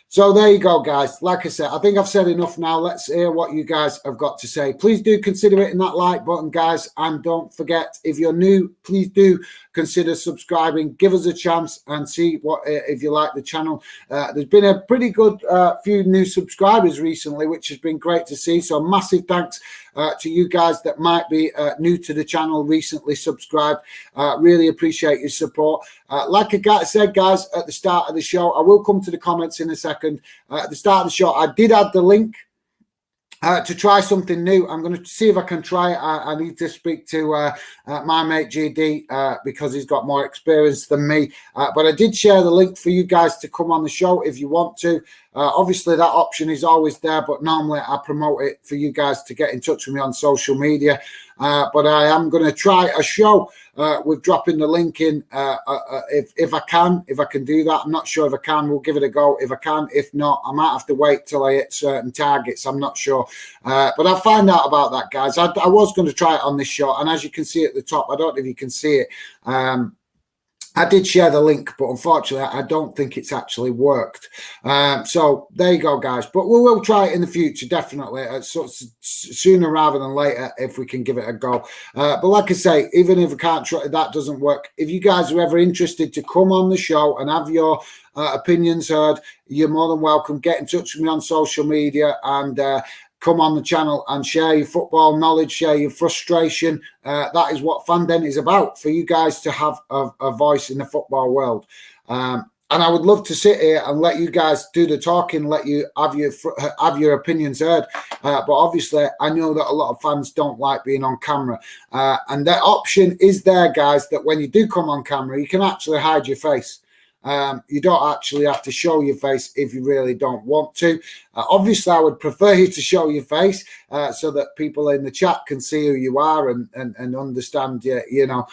So there you go, guys. Like I said, I think I've said enough now. Let's hear what you guys have got to say. Please do consider hitting that like button, guys. And don't forget, if you're new, please do consider subscribing. Give us a chance and see what if you like the channel. There's been a pretty good few new subscribers recently, which has been great to see. So massive thanks to you guys that might be new to the channel, recently subscribed. Really appreciate your support. Like I said, guys, at the start of the show, I will come to the comments in a second. At the start of the show, I did add the link to try something new. I'm going to see if I can try it. I need to speak to my mate GD because he's got more experience than me. But I did share the link for you guys to come on the show if you want to. Obviously, that option is always there, but normally I promote it for you guys to get in touch with me on social media. but I am going to try a show with dropping the link in if I can do that. I'm not sure if I can. We'll give it a go if I can. If not, I might have to wait till I hit certain targets. I'm not sure, but I'll find out about that, guys. I was going to try it on this show, and as you can see at the top, I don't know if you can see it. I did share the link, but unfortunately, I don't think it's actually worked. So there you go, guys. But we will try it in the future, definitely, sooner rather than later, if we can give it a go. But like I say, even if I can't try, that doesn't work. If you guys are ever interested to come on the show and have your opinions heard, you're more than welcome. Get in touch with me on social media and come on the channel and share your football knowledge, share your frustration. That is what Fanden is about, for you guys to have a voice in the football world. And I would love to sit here and let you guys do the talking, let you have your opinions heard. But obviously, I know that a lot of fans don't like being on camera. And that option is there, guys, that when you do come on camera, you can actually hide your face. You don't actually have to show your face if you really don't want to. Obviously, I would prefer you to show your face so that people in the chat can see who you are and understand you know,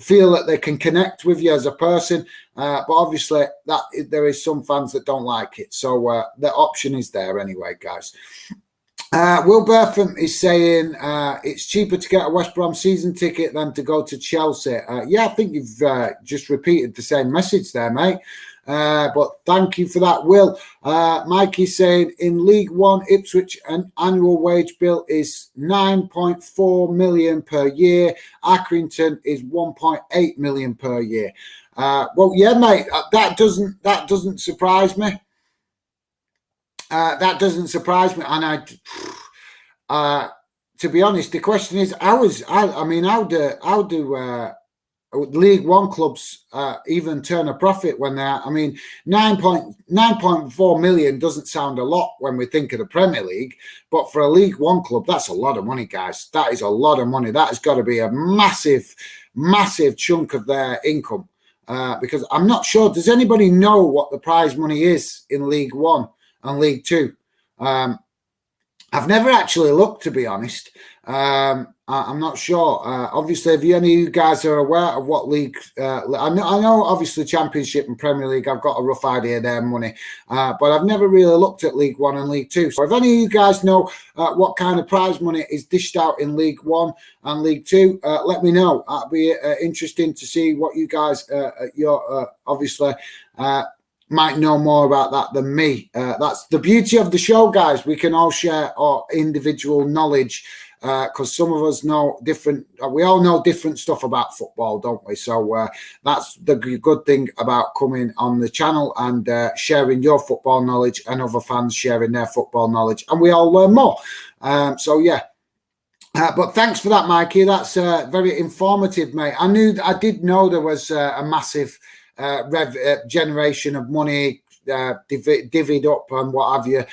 feel that they can connect with you as a person. But obviously, that there is some fans that don't like it. So the option is there anyway, guys. Will Bertham is saying it's cheaper to get a West Brom season ticket than to go to Chelsea. Yeah, I think you've just repeated the same message there, mate. But thank you for that, Will. Mikey's saying in League One, Ipswich an annual wage bill is 9.4 million per year. Accrington is 1.8 million per year. Well, yeah, mate, that doesn't surprise me. That doesn't surprise me, and to be honest, the question is, how do League One clubs even turn a profit when they're? I mean, 9.4 million doesn't sound a lot when we think of the Premier League, but for a League One club, that's a lot of money, guys. That is a lot of money. That has got to be a massive, massive chunk of their income. Because I'm not sure. Does anybody know what the prize money is in League One and League Two? I've never actually looked, to be honest. I'm not sure. Obviously, if any of you guys are aware of what league, I know obviously Championship and Premier League, I've got a rough idea of their money, but I've never really looked at League One and League Two. So if any of you guys know what kind of prize money is dished out in League One and League Two, let me know. That'd be interesting to see what you guys, obviously, might know more about that than me. That's the beauty of the show, guys. We can all share our individual knowledge because some of us know different. We all know different stuff about football, don't we? So that's the good thing about coming on the channel and sharing your football knowledge and other fans sharing their football knowledge, and we all learn more. So yeah. But thanks for that, Mikey. That's very informative, mate. I did know there was a massive generation of money divvied up and what have you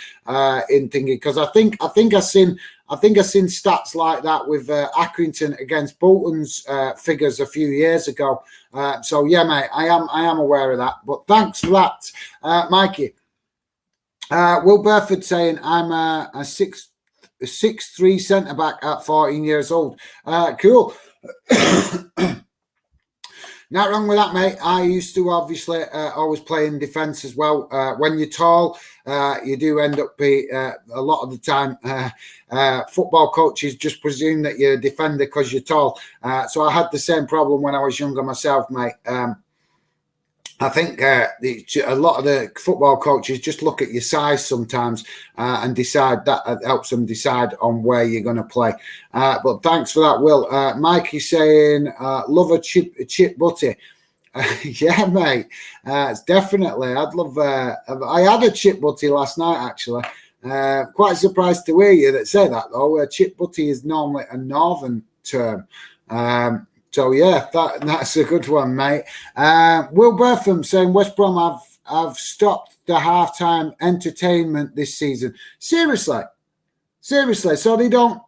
in thingy, because I think I've seen stats like that with Accrington against Bolton's figures a few years ago. So yeah, mate, I am aware of that. But thanks for that, Mikey. Will Burford saying I'm a 6'3" centre back at 14 years old. Cool. Not wrong with that, mate. I used to obviously always play in defence as well. When you're tall, you do end up a lot of the time. Football coaches just presume that you're a defender because you're tall. So I had the same problem when I was younger myself, mate. I think a lot of the football coaches just look at your size sometimes and decide that helps them decide on where you're going to play. But thanks for that, Will. Mikey's saying, love a chip butty. Yeah, mate. It's definitely. I'd love. I had a chip butty last night, actually. Quite surprised to hear you that say that, though. Chip butty is normally a northern term. So yeah, that's a good one, mate. Will Bertham saying West Brom have stopped the halftime entertainment this season. Seriously. So they don't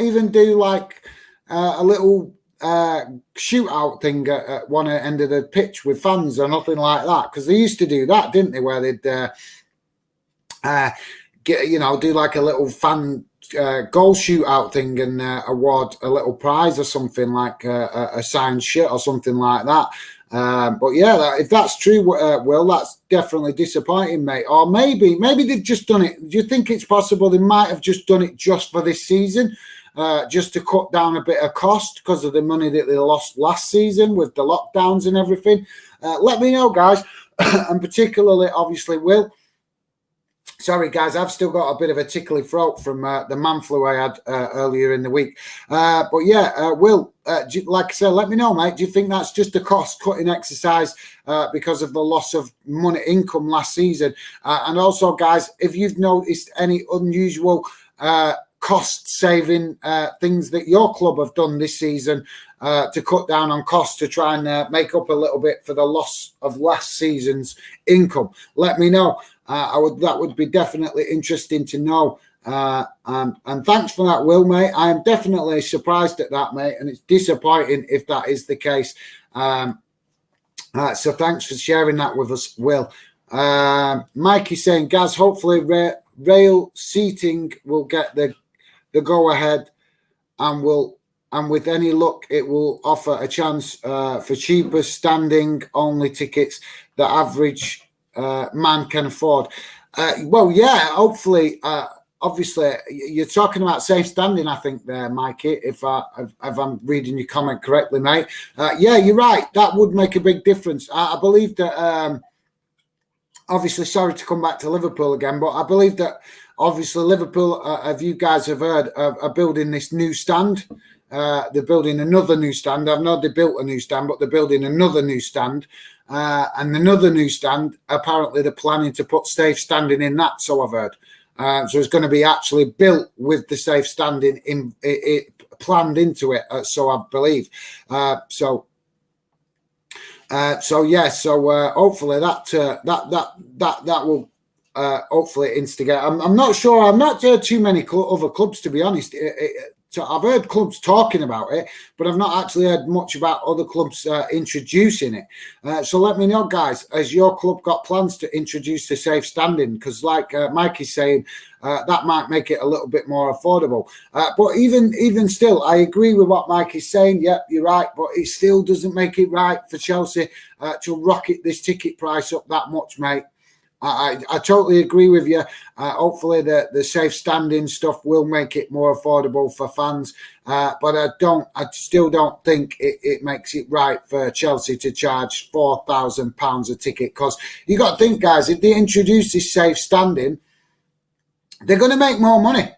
even do like a little shootout thing at one end of the pitch with fans or nothing like that, because they used to do that, didn't they? Where they'd do like a little fan goal shootout thing and award a little prize or something like a signed shirt or something like that. But yeah, if that's true, Will, that's definitely disappointing, mate. Or maybe they've just done it. Do you think it's possible they might have just done it just for this season, just to cut down a bit of cost because of the money that they lost last season with the lockdowns and everything? Let me know, guys, and particularly, obviously, Will. Sorry, guys, I've still got a bit of a tickly throat from the man flu I had earlier in the week. But yeah, Will, like I said, let me know, mate. Do you think that's just a cost-cutting exercise because of the loss of money income last season? And also, guys, if you've noticed any unusual cost-saving things that your club have done this season to cut down on costs to try and make up a little bit for the loss of last season's income, let me know. That would be definitely interesting to know. And thanks for that, Will, mate. I am definitely surprised at that, mate, and it's disappointing if that is the case. So thanks for sharing that with us, Will. Mikey saying, Gaz, hopefully rail seating will get the go ahead, and with any luck, it will offer a chance for cheaper standing only tickets the average man can afford. Well, yeah, hopefully. Obviously, you're talking about safe standing, I think, there, Mikey, if I'm reading your comment correctly, mate. Yeah, you're right. That would make a big difference. I believe that, obviously, sorry to come back to Liverpool again, but I believe that, obviously, Liverpool, if you guys have heard, are building this new stand. They're building another new stand. I've not they built a new stand, but they're building another new stand. And another new stand, apparently they're planning to put safe standing in that, so I've heard. So it's going to be actually built with the safe standing planned into it, so I believe. So hopefully that will hopefully instigate. I'm not sure. I've not heard too many other clubs, to be honest. So I've heard clubs talking about it, but I've not actually heard much about other clubs introducing it. So let me know, guys, has your club got plans to introduce the safe standing? Because like Mike is saying, that might make it a little bit more affordable. But even still, I agree with what Mike is saying. Yep, you're right. But it still doesn't make it right for Chelsea to rocket this ticket price up that much, mate. I totally agree with you. Hopefully the safe standing stuff will make it more affordable for fans. But I still don't think it makes it right for Chelsea to charge £4,000 a ticket, because you got to think, guys, if they introduce this safe standing, they're going to make more money.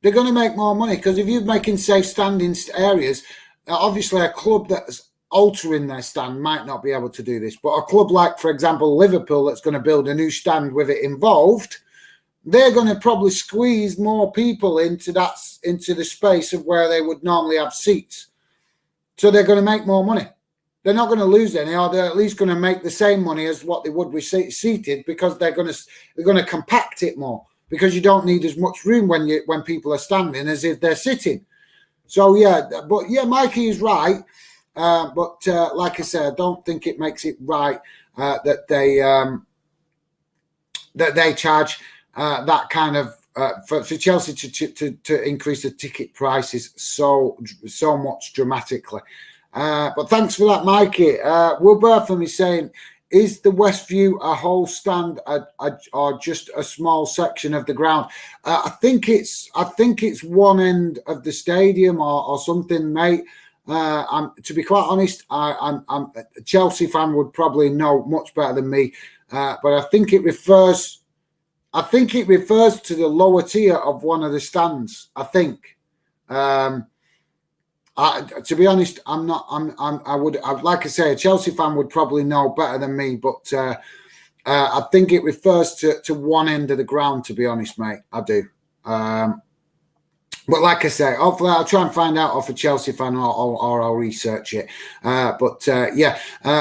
They're going to make more money, because if you're making safe standing areas, obviously a club that's altering their stand might not be able to do this, but a club like, for example, Liverpool, that's going to build a new stand with it involved, they're going to probably squeeze more people into the space of where they would normally have seats. So they're going to make more money. They're not going to lose any, or they're at least going to make the same money as what they would be seated, because they're going to compact it more, because you don't need as much room when people are standing as if they're sitting. So yeah, but yeah, Mikey is right. But like I said, I don't think it makes it right that they charge that kind of for Chelsea to increase the ticket prices so much dramatically. But thanks for that, Mikey. Will Bertham is saying, is the Westview a whole stand or just a small section of the ground? I think it's one end of the stadium or something, mate. To be quite honest, I'm a Chelsea fan, would probably know much better than me, but I think it refers to the lower tier of one of the stands. I think. To be honest, like I say, a Chelsea fan would probably know better than me, but I think it refers to one end of the ground. To be honest, mate, I do. But like I say, hopefully I'll try and find out off a Chelsea fan, or I'll research it. Yeah.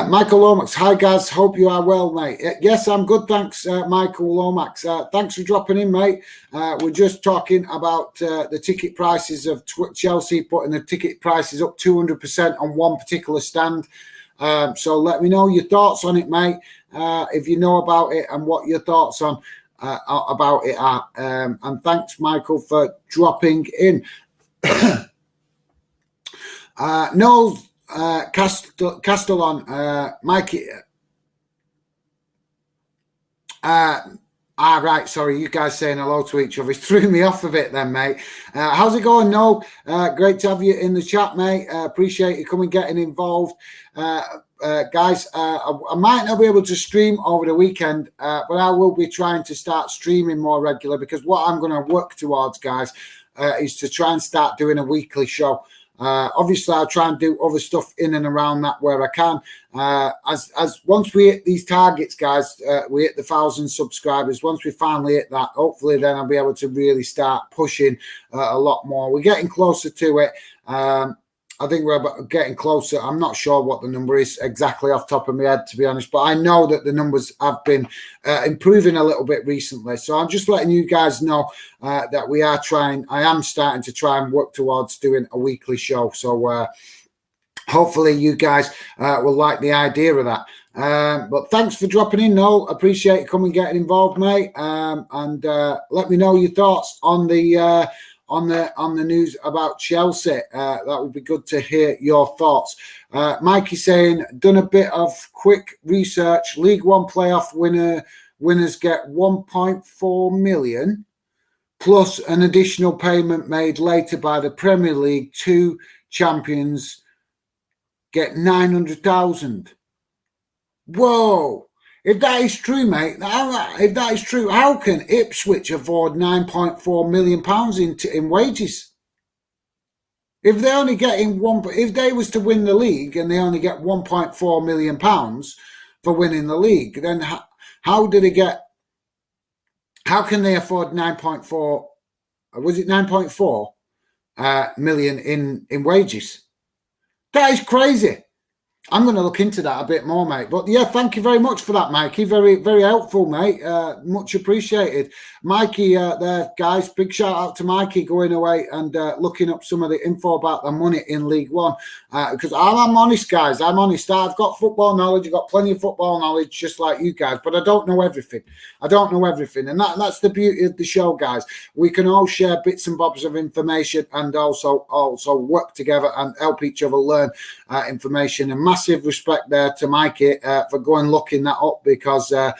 Michael Lomax, hi guys, hope you are well, mate. Yes, I'm good, thanks, Michael Lomax. Thanks for dropping in, mate. We're just talking about the ticket prices of Chelsea, putting the ticket prices up 200% on one particular stand. So let me know your thoughts on it, mate, if you know about it and what your thoughts on. about it at. And thanks, Michael, for dropping in. No, Castellon, Mikey. Right, sorry, you guys saying hello to each other. It threw me off a bit then, mate. How's it going? No, great to have you in the chat, mate. Appreciate you coming, getting involved. Guys, I might not be able to stream over the weekend, but I will be trying to start streaming more regular, because what I'm going to work towards, guys, is to try and start doing a weekly show. Obviously, I'll try and do other stuff in and around that where I can. As once we hit these targets, guys, we hit the 1,000 subscribers. Once we finally hit that, hopefully then I'll be able to really start pushing a lot more. We're getting closer to it. I think we're getting closer. I'm not sure what the number is exactly off the top of my head, to be honest, but I know that the numbers have been improving a little bit recently. So I'm just letting you guys know that we are trying. I am starting to try and work towards doing a weekly show. So hopefully you guys will like the idea of that. But thanks for dropping in, Noel. Appreciate you coming and getting involved, mate. And let me know your thoughts on the news about Chelsea. That would be good to hear your thoughts. Mikey saying, done a bit of quick research. League One playoff winners get 1.4 million plus an additional payment made later by the Premier League. 2 champions get 900,000. Whoa. If that is true, mate, if that is true, how can Ipswich afford £9.4 million in wages? If they're only getting if they was to win the league and they only get £1.4 million for winning the league, then how do they get? How can they afford 9.4? Was it 9.4 million in wages? That is crazy. I'm going to look into that a bit more, mate. But yeah, thank you very much for that, Mikey. Very, very helpful, mate. Much appreciated. Mikey, there, guys, big shout out to Mikey going away and looking up some of the info about the money in League One. Because I'm honest, guys. I'm honest. I've got football knowledge. I've got plenty of football knowledge, just like you guys. But I don't know everything. And that's the beauty of the show, guys. We can all share bits and bobs of information and also work together and help each other learn information. And massive respect there to Mikey for going looking that up, because that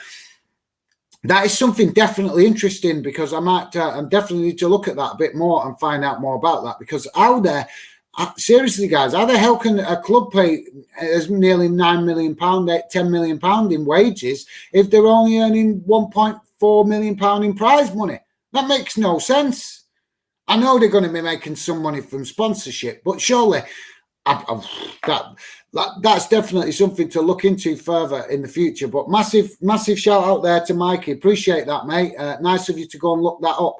is something definitely interesting, because I definitely need to look at that a bit more and find out more about that, because seriously, guys, how the hell can a club pay as nearly £9 million, £10 million in wages if they're only earning £1.4 million in prize money? That makes no sense. I know they're going to be making some money from sponsorship, but surely that's definitely something to look into further in the future. But massive shout out there to Mikey. Appreciate that, mate. Nice of you to go and look that up.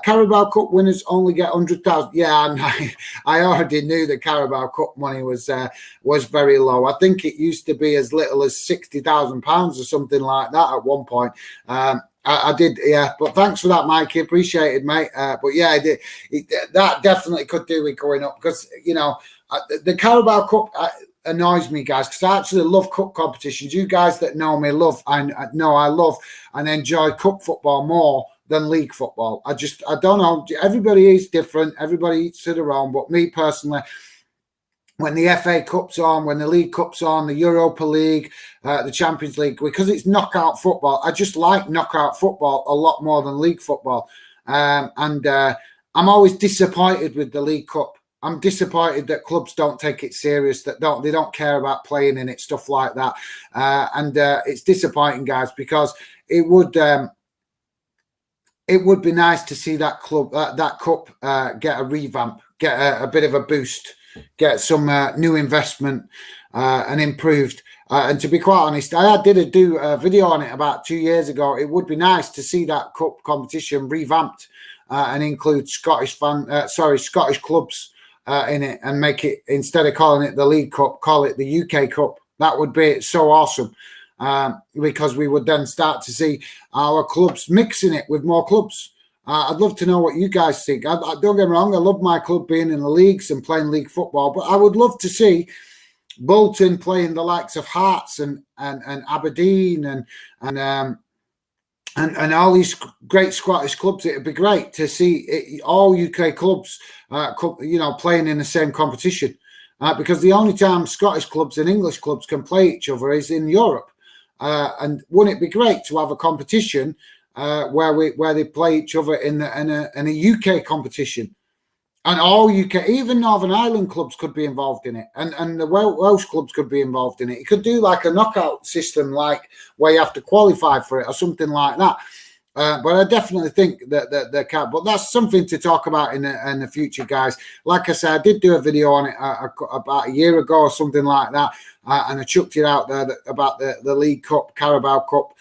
Carabao Cup winners only get 100,000. Yeah, I already knew the Carabao Cup money was very low. I think it used to be as little as £60,000 or something like that at one point. I did, yeah. But thanks for that, Mikey. Appreciated, mate. But yeah, that definitely could do with going up, because the Carabao Cup annoys me, guys, because I actually love cup competitions. You guys that know me I love and enjoy cup football more than league football. I don't know. Everybody is different. Everybody eats to their own. But me personally, when the FA Cup's on, when the League Cup's on, the Europa League, the Champions League, because it's knockout football, I just like knockout football a lot more than league football. And I'm always disappointed with the League Cup. I'm disappointed that clubs don't take it serious, they don't care about playing in it, stuff like that. And it's disappointing, guys, because it would be nice to see that cup get a revamp, get a bit of a boost, get some new investment and improved. And to be quite honest, I did do a video on it about 2 years ago. It would be nice to see that cup competition revamped and include Scottish clubs in it, and make it, instead of calling it the League Cup, call it the UK Cup. That would be so awesome, because we would then start to see our clubs mixing it with more clubs. I'd love to know what you guys think. Don't get me wrong, I love my club being in the leagues and playing league football, but I would love to see Bolton playing the likes of Hearts and Aberdeen and and all these great Scottish clubs. It'd be great to see all UK clubs, playing in the same competition, because the only time Scottish clubs and English clubs can play each other is in Europe. And wouldn't it be great to have a competition where they play each other in a UK competition? And all UK, even Northern Ireland clubs could be involved in it, and the Welsh clubs could be involved in it. You could do like a knockout system, like where you have to qualify for it or something like that. But I definitely think that they can. But that's something to talk about in the future, guys. Like I said, I did do a video on it about a year ago or something like that, and I chucked it out there about the League Cup, Carabao Cup,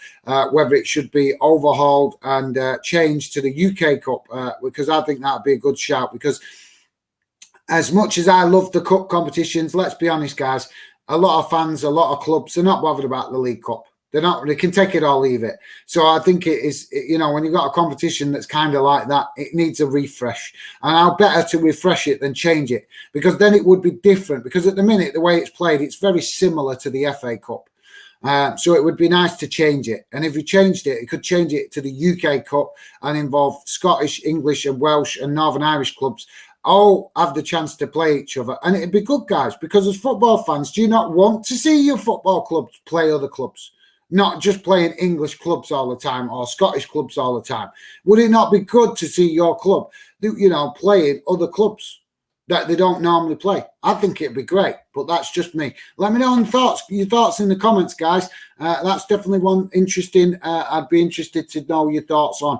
whether it should be overhauled and changed to the UK Cup, because I think that would be a good shout. Because as much as I love the cup competitions, let's be honest, guys, a lot of fans, a lot of clubs, they're not bothered about the League Cup. They're not. They can take it or leave it. So I think it is. When you've got a competition that's kind of like that, it needs a refresh. And how better to refresh it than change it, because then it would be different. Because at the minute, the way it's played, it's very similar to the FA Cup. So it would be nice to change it. And if you changed it, it could change it to the UK Cup and involve Scottish, English, and Welsh and Northern Irish clubs all have the chance to play each other. And it'd be good, guys, because as football fans, do you not want to see your football clubs play other clubs? Not just playing English clubs all the time or Scottish clubs all the time. Would it not be good to see your club, playing other clubs that they don't normally play? I think it'd be great, but that's just me. Let me know your thoughts in the comments, guys. That's definitely one interesting. I'd be interested to know your thoughts on.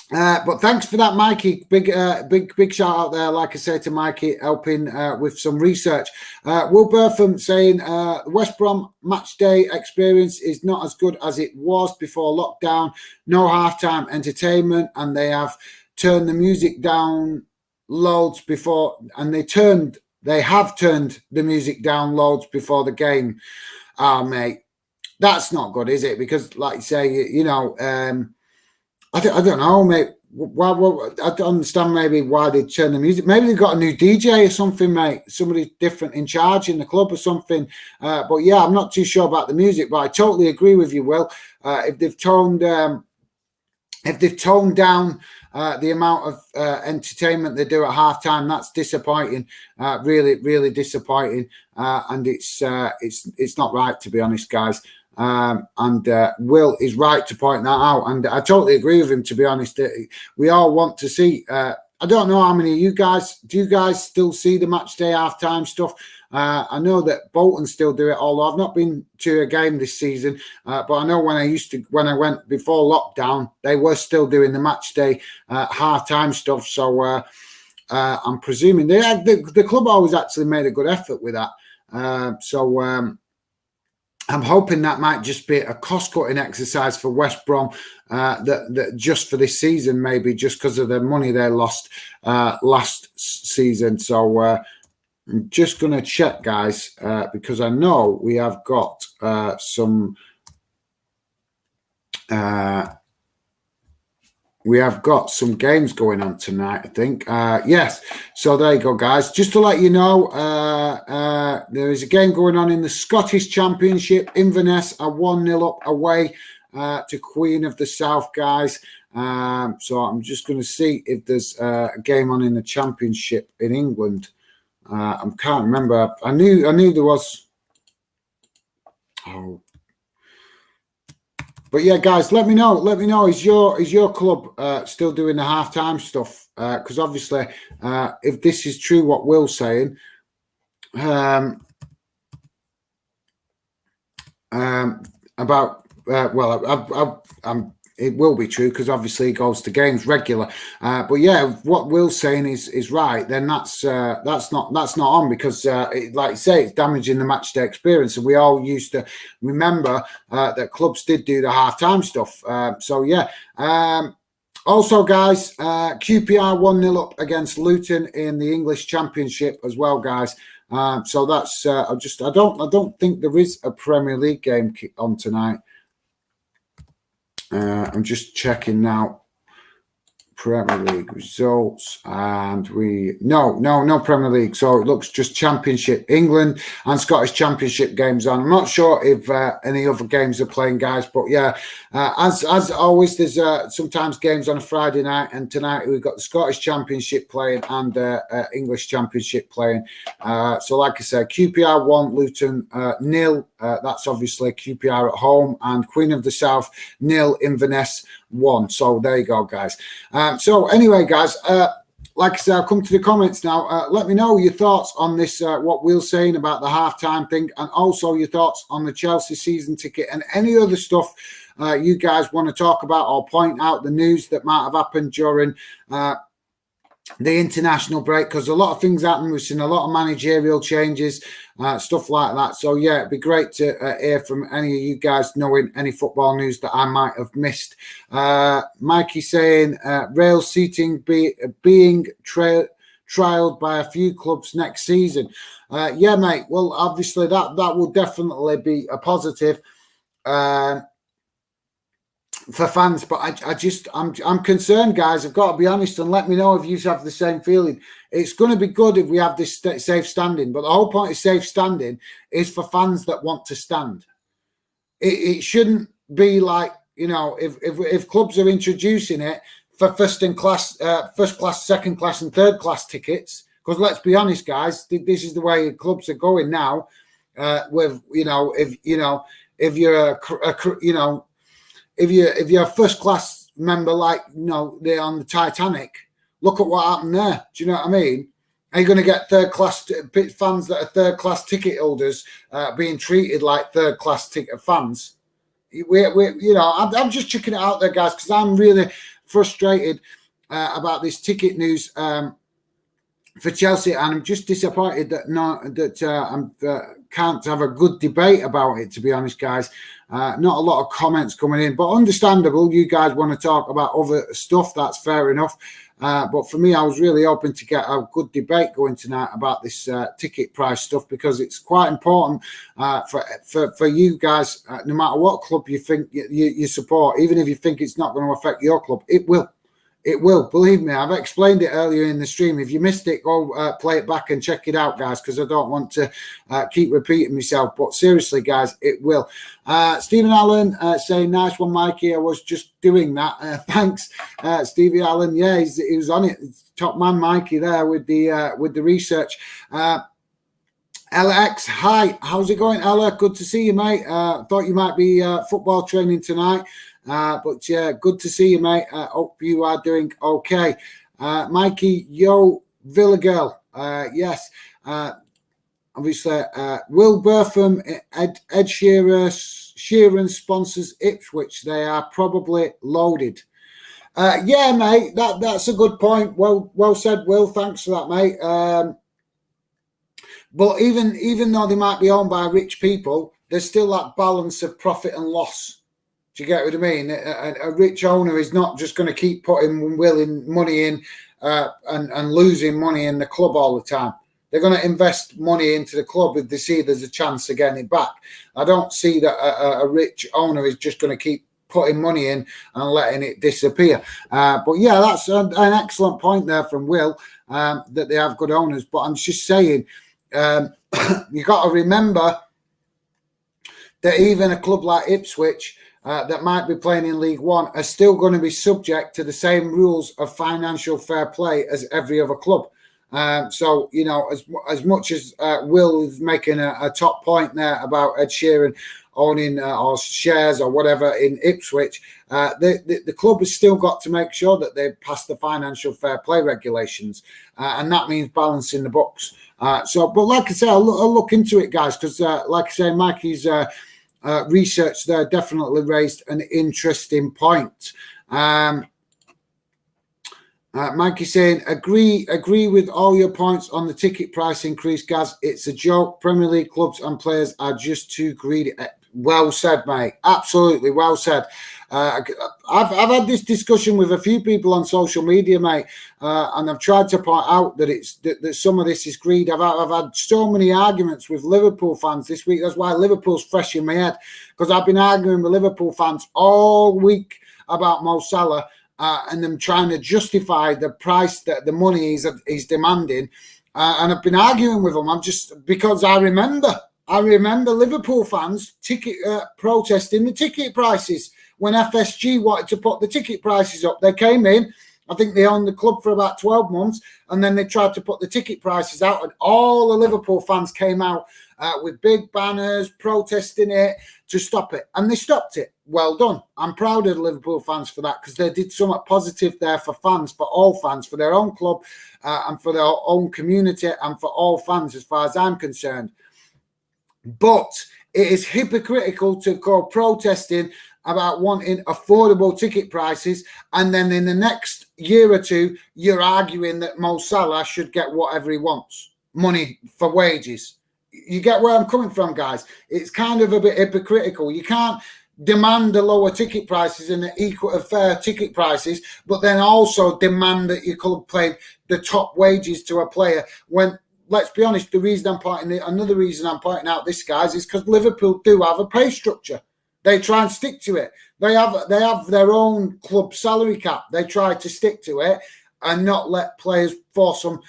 But thanks for that, Mikey. Big shout out there, like I say, to Mikey, helping with some research. Will Bertham saying West Brom match day experience is not as good as it was before lockdown. No halftime entertainment, and they have turned the music down loads before, and they have turned the music down loads before the game. Mate, that's not good, is it? Because, like you say, I don't know, mate. Well, I don't understand maybe why they turn the music. Maybe they've got a new DJ or something, mate. Somebody different in charge in the club or something. But yeah, I'm not too sure about the music. But I totally agree with you, Will. If they've toned down the amount of entertainment they do at halftime, that's disappointing. Really, really disappointing. And it's not right, to be honest, guys. And Will is right to point that out, and I totally agree with him, to be honest. We all want to see. I don't know how many of you guys still see the match day halftime stuff. I know that Bolton still do it, although I've not been to a game this season. But I know when I went before lockdown, they were still doing the match day halftime stuff. So I'm presuming the club always actually made a good effort with that. I'm hoping that might just be a cost-cutting exercise for West Brom, that just for this season, maybe just because of the money they lost last season. So I'm just going to check, guys, because I know we have got some games going on tonight, I think. Yes. So there you go, guys. Just to let you know, there is a game going on in the Scottish Championship. Inverness are 1-0 up away to Queen of the South, guys. So I'm just going to see if there's a game on in the Championship in England. I can't remember. I knew there was. Oh. But yeah, guys, let me know. Is your club still doing the halftime stuff? Because obviously, if this is true, what Will's saying, about it will be true, because obviously he goes to games regular. But yeah, what Will's saying is right. Then that's not on, because like you say, it's damaging the match day experience. And we all used to remember that clubs did do the halftime stuff. So yeah. Also, guys, QPR 1-0 up against Luton in the English Championship as well, guys. So that's I don't think there is a Premier League game on tonight. I'm just checking now. Premier League results, and no Premier League. So it looks just Championship, England and Scottish Championship games on. I'm not sure if any other games are playing, guys, but yeah, as always, there's sometimes games on a Friday night, and tonight we've got the Scottish Championship playing and English Championship playing. So like I said, QPR 1, Luton 0. That's obviously QPR at home, and Queen of the South 0, Inverness 1. So there you go, guys. So anyway, guys, like I said, I'll come to the comments now. Let me know your thoughts on this, what Will's saying about the halftime thing, and also your thoughts on the Chelsea season ticket and any other stuff you guys want to talk about or point out the news that might have happened during the international break, because a lot of things happen. We've seen a lot of managerial changes, stuff like that. So yeah, it'd be great to hear from any of you guys knowing any football news that I might have missed. Mikey saying rail seating being trialed by a few clubs next season. Yeah, mate. Well, obviously that will definitely be a positive for fans, but I'm concerned, guys. I've got to be honest, and let me know if you have the same feeling. It's going to be good if we have this safe standing, but the whole point of safe standing is for fans that want to stand. It shouldn't be like, you know, if clubs are introducing it for first class, second class, and third class tickets. Because let's be honest, guys, this is the way clubs are going now. With if you're if you're a first class member, like they're on the Titanic, look at what happened there. Do you know what I mean? Are you going to get third class fans that are third class ticket holders being treated like third class ticket fans? I'm just checking it out there, guys, because I'm really frustrated about this ticket news for Chelsea, and I'm just disappointed that can't have a good debate about it, to be honest, guys. Not a lot of comments coming in, but understandable. You guys want to talk about other stuff, that's fair enough. But for me, I was really hoping to get a good debate going tonight about this ticket price stuff, because it's quite important for you guys, no matter what club you think you support, even if you think it's not going to affect your club, it will. It will, believe me. I've explained it earlier in the stream. If you missed it, go play it back and check it out, guys, because I don't want to keep repeating myself. But seriously, guys, it will. Stephen Allen saying, nice one, Mikey. I was just doing that. Thanks, Stevie Allen. Yeah, he was on it. Top man, Mikey, there with the research. LX, hi. How's it going, Ella? Good to see you, mate. Thought you might be football training tonight. But yeah, good to see you, mate. Hope you are doing okay. Mikey, yo, Villa Girl. Yes. Obviously, Will Bertham, Ed Sheeran sponsors Ipswich. They are probably loaded. Yeah, mate, that's a good point. Well said, Will. Thanks for that, mate. But even though they might be owned by rich people, there's still that balance of profit and loss. Do you get what I mean? A rich owner is not just going to keep putting money in and losing money in the club all the time. They're going to invest money into the club if they see there's a chance of getting it back. I don't see that a rich owner is just going to keep putting money in and letting it disappear. But yeah, that's an excellent point there from Will, that they have good owners. But I'm just saying, you got to remember that even a club like Ipswich, that might be playing in League One, are still going to be subject to the same rules of financial fair play as every other club. So, as much as Will is making a top point there about Ed Sheeran owning or shares or whatever in Ipswich, the club has still got to make sure that they pass the financial fair play regulations, and that means balancing the books. But like I say, I'll look into it, guys, because like I say, Mikey's research there definitely raised an interesting point. Mikey saying, agree with all your points on the ticket price increase, Gaz. It's a joke. Premier League clubs and players are just too greedy. Well said, mate. Absolutely well said. I've had this discussion with a few people on social media, mate, and I've tried to point out that that some of this is greed. I've had so many arguments with Liverpool fans this week. That's why Liverpool's fresh in my head, because I've been arguing with Liverpool fans all week about Mo Salah and them trying to justify the price that the money he's demanding. And I've been arguing with them. Because I remember Liverpool fans protesting the ticket prices when FSG wanted to put the ticket prices up. They came in. I think they owned the club for about 12 months, and then they tried to put the ticket prices out, and all the Liverpool fans came out with big banners protesting it to stop it, and they stopped it. Well done. I'm proud of the Liverpool fans for that, because they did something positive there for fans, for all fans, for their own club and for their own community and for all fans as far as I'm concerned. But it is hypocritical to go protesting about wanting affordable ticket prices, and then in the next year or two, you're arguing that Mo Salah should get whatever he wants, money for wages. You get where I'm coming from, guys? It's kind of a bit hypocritical. You can't demand the lower ticket prices and the equal fair ticket prices, but then also demand that your club pay the top wages to a player when, let's be honest, another reason I'm pointing out this, guys, is because Liverpool do have a pay structure. They try and stick to it. They have their own club salary cap. They try to stick to it and not let players force them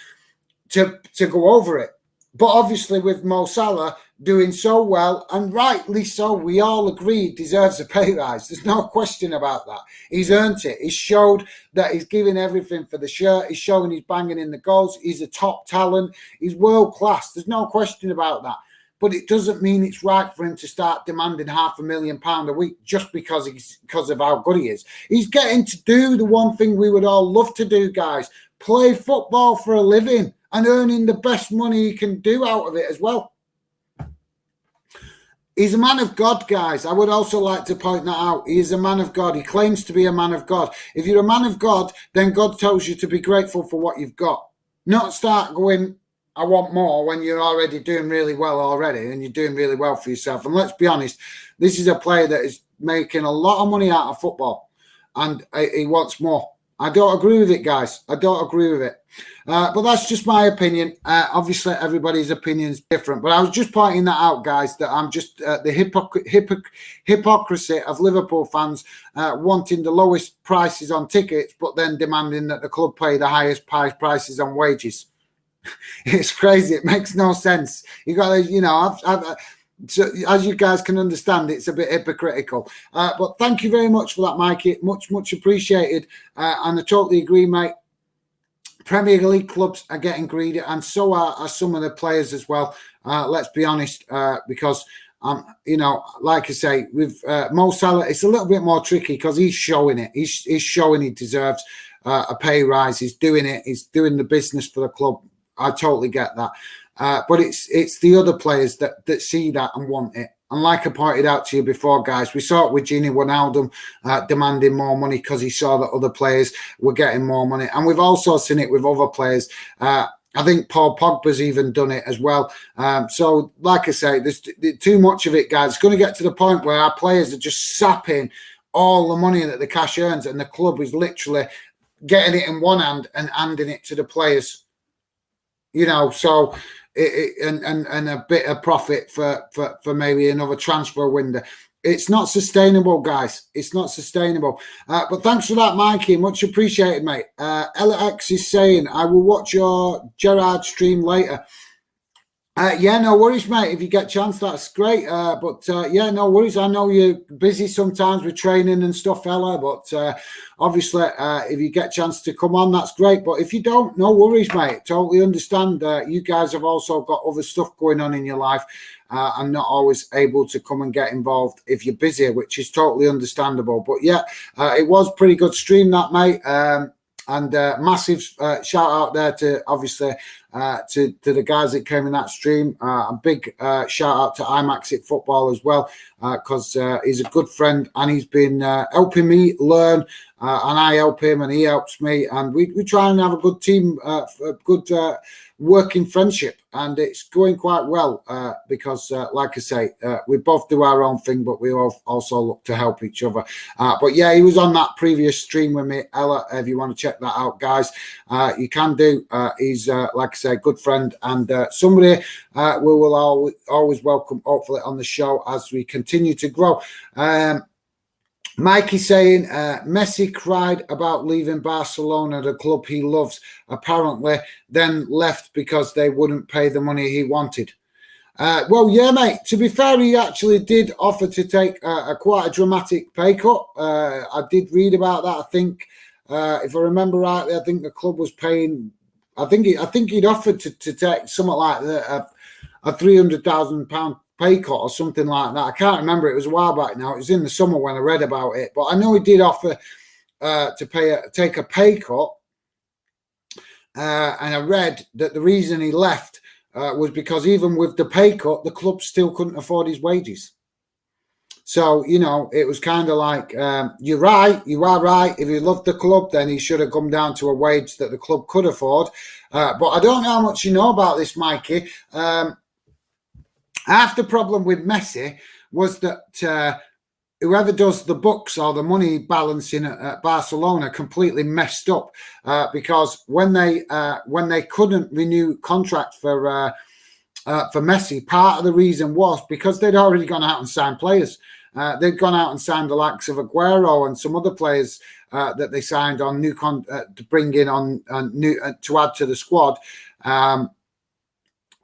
to go over it. But obviously with Mo Salah doing so well, and rightly so, we all agree he deserves a pay rise. There's no question about that. He's earned it. He's showed that he's giving everything for the shirt. He's showing he's banging in the goals. He's a top talent. He's world class. There's no question about that. But it doesn't mean it's right for him to start demanding £500,000 a week just because of how good he is. He's getting to do the one thing we would all love to do, guys: play football for a living and earning the best money he can do out of it as well. He's a man of God, guys. I would also like to point that out. He is a man of God. He claims to be a man of God. If you're a man of God, then God tells you to be grateful for what you've got. Not start going, I want more, when you're already doing really well already and you're doing really well for yourself. And let's be honest, this is a player that is making a lot of money out of football, and he wants more. I don't agree with it, guys. I don't agree with it. But that's just my opinion. Obviously, everybody's opinion is different. But I was just pointing that out, guys, that I'm just the hypocrisy of Liverpool fans wanting the lowest prices on tickets, but then demanding that the club pay the highest prices on wages. It's crazy. It makes no sense. You got to, so as you guys can understand, it's a bit hypocritical. But thank you very much for that, Mikey. Much appreciated. And I totally agree, mate. Premier League clubs are getting greedy, and so are some of the players as well. Let's be honest, because like I say, with Mo Salah, it's a little bit more tricky because he's showing it. He's showing he deserves a pay rise. He's doing it. He's doing the business for the club. I totally get that. But it's the other players that see that and want it. And like I pointed out to you before, guys, we saw it with Gini Wijnaldum demanding more money because he saw that other players were getting more money. And we've also seen it with other players. I think Paul Pogba's even done it as well. So, like I say, there's too much of it, guys. It's going to get to the point where our players are just sapping all the money that the cash earns, and the club is literally getting it in one hand and handing it to the players. So and a bit of profit for maybe another transfer window. It's not sustainable, guys. It's not sustainable. But thanks for that, Mikey. Much appreciated, mate. LX is saying, I will watch your Gerrard stream later. Yeah, no worries, mate. If you get a chance, that's great. Yeah, no worries. I know you're busy sometimes with training and stuff, Ella, but obviously, if you get a chance to come on, that's great. But if you don't, no worries, mate. Totally understand. You guys have also got other stuff going on in your life and not always able to come and get involved if you're busy, which is totally understandable. But yeah, it was pretty good stream, that, mate. And massive shout out there to, obviously, to the guys that came in that stream. A big shout out to IMAX It Football as well, because he's a good friend and he's been helping me learn, and I help him and he helps me. And we try and have a good team, a good working friendship, and it's going quite well because, like I say, we both do our own thing, but we also look to help each other. But yeah, he was on that previous stream with me, Ella. If you want to check that out, guys, you can do. He's like I say, a good friend, and somebody we will always welcome, hopefully, on the show as we continue to grow. Mikey saying Messi cried about leaving Barcelona, the club he loves, apparently, then left because they wouldn't pay the money he wanted. Well, yeah, mate. To be fair, he actually did offer to take quite a dramatic pay cut. I did read about that. I think, if I remember rightly, I think the club was paying. I think he'd offered to take something like a £300,000 pay cut or something like that. I can't remember. It was a while back now. It was in the summer when I read about it. But I know he did offer to take a pay cut. And I read that the reason he left was because even with the pay cut, the club still couldn't afford his wages. So, you know, it was kind of like, you're right, you are right. If he loved the club, then he should have come down to a wage that the club could afford. But I don't know how much you know about this, Mikey. Half the problem with Messi was that whoever does the books or the money balancing at Barcelona completely messed up because when they couldn't renew contract for Messi, part of the reason was because they'd already gone out and signed players. They'd gone out and signed the likes of Aguero and some other players that they signed on new to bring in on new to add to the squad.